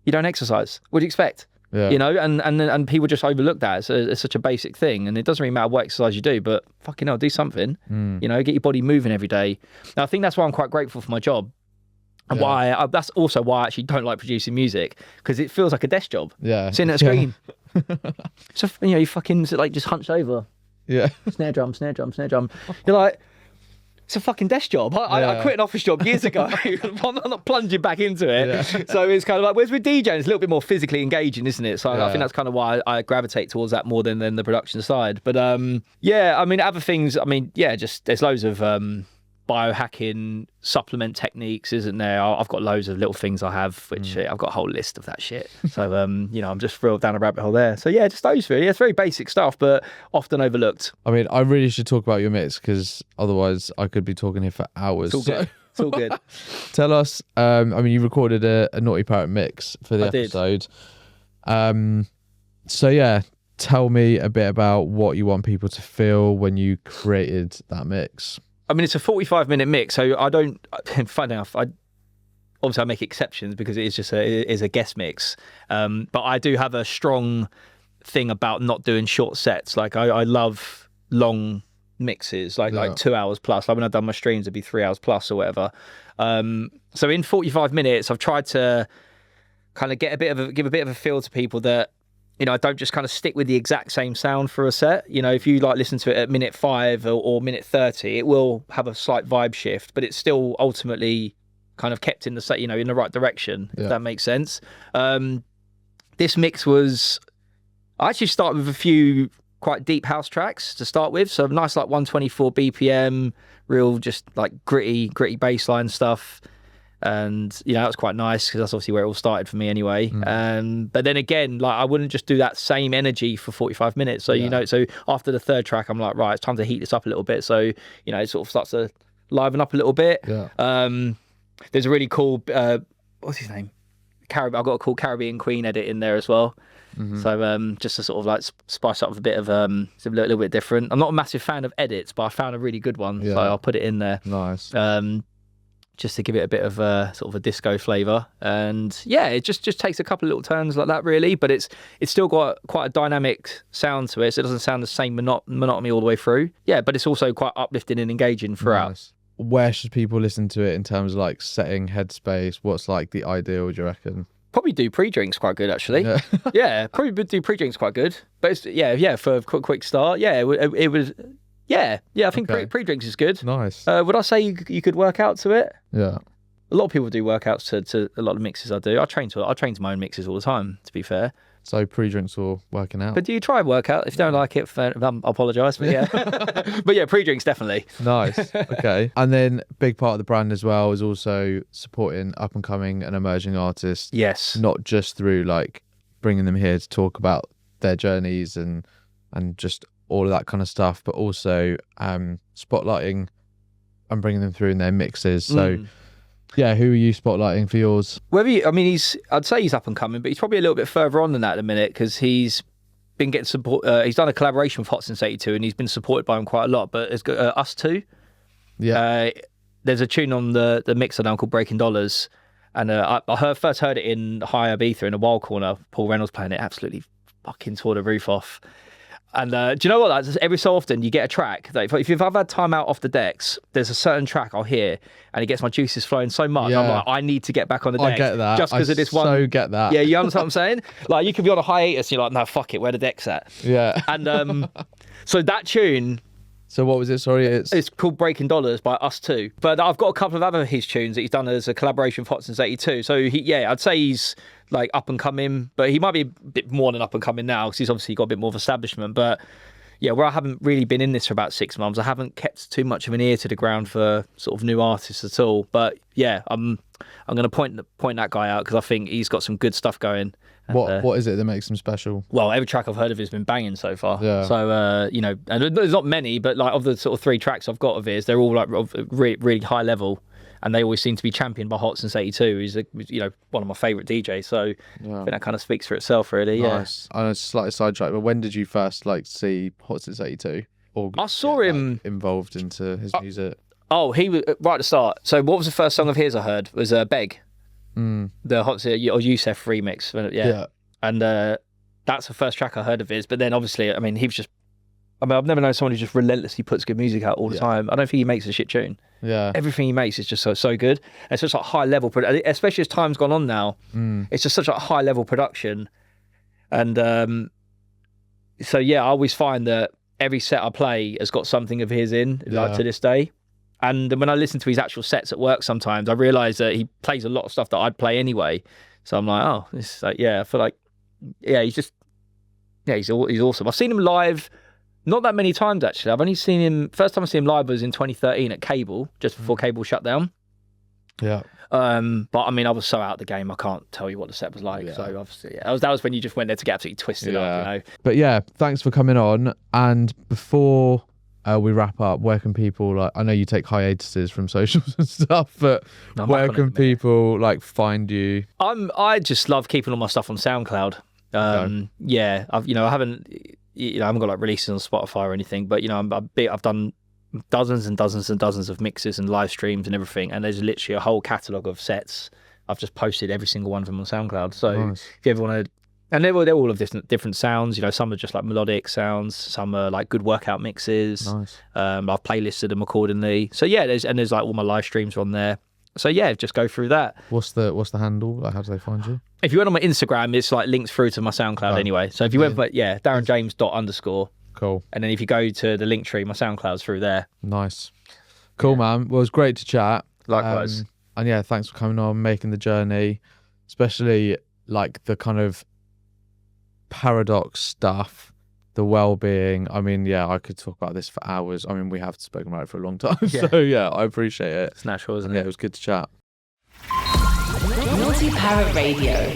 don't exercise. What do you expect? You know, and people just overlook that. It's such a basic thing, and it doesn't really matter what exercise you do, but fucking hell, do something. You know, get your body moving every day. Now, I think that's why I'm quite grateful for my job, and why that's also why I actually don't like producing music, because it feels like a desk job. Sitting at a screen. So you know, you fucking like just hunched over. Snare drum. You're like, it's a fucking desk job. I quit an office job years ago. I'm not plunging back into it. So it's kind of like, whereas with DJing, it's a little bit more physically engaging, isn't it? So I think that's kind of why I gravitate towards that more than the production side. But I mean, other things, I mean, just there's loads of biohacking supplement techniques, isn't there? I've got loads of little things I have, which I've got a whole list of that shit. So, you know, I'm just thrilled down a rabbit hole there. So yeah, just those really. It's very basic stuff, but often overlooked. I mean, I really should talk about your mix, because otherwise I could be talking here for hours. It's all good. It's all good. Tell us, I mean, you recorded a Naughty Parrot mix for the episode. So yeah, tell me a bit about what you want people to feel when you created that mix. I mean, it's a 45-minute mix, so I don't. Funny enough, obviously I make exceptions because it is just a guest mix. But I do have a strong thing about not doing short sets. Like I love long mixes, like 2 hours plus. Like when I've done my streams, it'd be 3 hours plus or whatever. So in 45 minutes, I've tried to kind of give a bit of a feel to people that, you know, I don't just kind of stick with the exact same sound for a set. You know, if you like listen to it at minute 5 or minute 30, it will have a slight vibe shift, but it's still ultimately kind of kept in the set, you know, in the right direction, if that makes sense. This mix I actually started with a few quite deep house tracks to start with. So nice, like 124 BPM, real just like gritty bass line stuff. And, you know, that was quite nice because that's obviously where it all started for me anyway. But then again, like I wouldn't just do that same energy for 45 minutes. So, you know, so after the third track, I'm like, right, it's time to heat this up a little bit. So, you know, it sort of starts to liven up a little bit. There's a really cool, what's his name? I've got a cool Caribbean Queen edit in there as well. So just to sort of like spice up with a bit of it's a little bit different. I'm not a massive fan of edits, but I found a really good one, so I'll put it in there. Nice. Just to give it a bit of a sort of a disco flavour, and yeah, it just takes a couple of little turns like that, really. But it's still got quite a dynamic sound to it, so it doesn't sound the same monotony all the way through. Yeah, but it's also quite uplifting and engaging throughout. Nice. Where should people listen to it in terms of like setting headspace? What's like the ideal, do you reckon? Probably do pre-drinks quite good, actually. Yeah, yeah, probably do pre-drinks quite good. But it's, for a quick start. Yeah, it was. Yeah, I think pre-drinks is good. Nice. Would I say you could work out to it? Yeah. A lot of people do workouts to a lot of mixes I do. I train to my own mixes all the time, to be fair. So pre-drinks or working out? But do you try and work out? If you don't like it, I apologise. But yeah, but yeah, pre-drinks definitely. Nice. Okay. And then big part of the brand as well is also supporting up and coming and emerging artists. Yes. Not just through like bringing them here to talk about their journeys and just all of that kind of stuff, but also spotlighting and bringing them through in their mixes. So yeah, who are you spotlighting for yours? I'd say he's up and coming, but he's probably a little bit further on than that at the minute, because he's been getting support. He's done a collaboration with Hot Since 82, and he's been supported by him quite a lot. But it's got Us Too. Yeah. There's a tune on the mixer now called Breaking Dollars, and I first heard it in High Ibiza in a wild corner. Paul Reynolds playing it, absolutely fucking tore the roof off. And do you know what? Like, every so often you get a track that if I've had time out off the decks, there's a certain track I'll hear and it gets my juices flowing so much. Yeah. I'm like, I need to get back on the deck. I get that. Just because of this one. So get that. Yeah, you understand what I'm saying? Like, you could be on a hiatus and you're like, no, fuck it, where the deck's at? Yeah. And so that tune. So what was it? Sorry, it's called Breaking Dollars by Us Too. But I've got a couple of other his tunes that he's done as a collaboration with Hot Since 82. So I'd say he's like up and coming, but he might be a bit more than up and coming now because he's obviously got a bit more of establishment. But yeah, where I haven't really been in this for about 6 months, I haven't kept too much of an ear to the ground for sort of new artists at all. But yeah, I'm going to point that guy out because I think he's got some good stuff going. And, what is it that makes him special? Well, every track I've heard of his been banging so far. Yeah. So and there's not many, but like of the sort of 3 tracks I've got of his, they're all like really high level. And they always seem to be championed by Hot Since 82. He's one of my favourite DJs. So I think that kind of speaks for itself, really. Nice. I know it's a slightly sidetrack, but when did you first see Hot Since 82? Or I saw him involved into his music. Oh, he was right at the start. So what was the first song of his I heard? Was Beg, the Hot or Youssef remix. Yeah. And that's the first track I heard of his. But then obviously, he was just. I've never known someone who just relentlessly puts good music out all the time. I don't think he makes a shit tune. Yeah. Everything he makes is just so good. And it's just like high level, especially as time's gone on now. It's just such a high level production. And so yeah, I always find that every set I play has got something of his in, like to this day. And when I listen to his actual sets at work, sometimes I realise that he plays a lot of stuff that I'd play anyway. So I'm like, oh, this is like, I feel like, he's awesome. I've seen him live. Not that many times, actually. I've only seen him... First time I seen him live was in 2013 at Cable, just before Cable shut down. Yeah. But, I was so out of the game, I can't tell you what the set was like. Yeah. So, obviously, that was when you just went there to get absolutely twisted up, But, yeah, thanks for coming on. And before we wrap up, where can people... I know you take hiatuses from socials and stuff, but where can people, find you? I just love keeping all my stuff on SoundCloud. Yeah, I haven't got releases on Spotify or anything, but I've done dozens and dozens and dozens of mixes and live streams and everything, and there's literally a whole catalogue of sets. I've just posted every single one of them on SoundCloud. So nice. If you ever want to, and they're all of different sounds. Some are just like melodic sounds, some are like good workout mixes. Nice. I've playlisted them accordingly. So yeah, there's like all my live streams are on there. So yeah, just go through that. What's the handle? How do they find you? If you went on my Instagram, it's links through to my SoundCloud anyway. So if you went, Darren James _. Cool. And then if you go to the link tree, my SoundCloud's through there. Nice. Cool, man. Well, it was great to chat. Likewise. And yeah, thanks for coming on, making the journey, especially the kind of paradox stuff. The well-being. I could talk about this for hours. We have spoken about it for a long time. Yeah. So yeah, I appreciate it. It's natural, isn't it? Yeah, it was good to chat. Naughty Parrot Radio.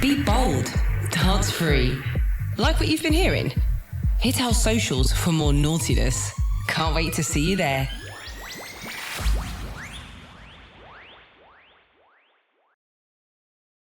Be bold. Dance free. Like what you've been hearing? Hit our socials for more naughtiness. Can't wait to see you there.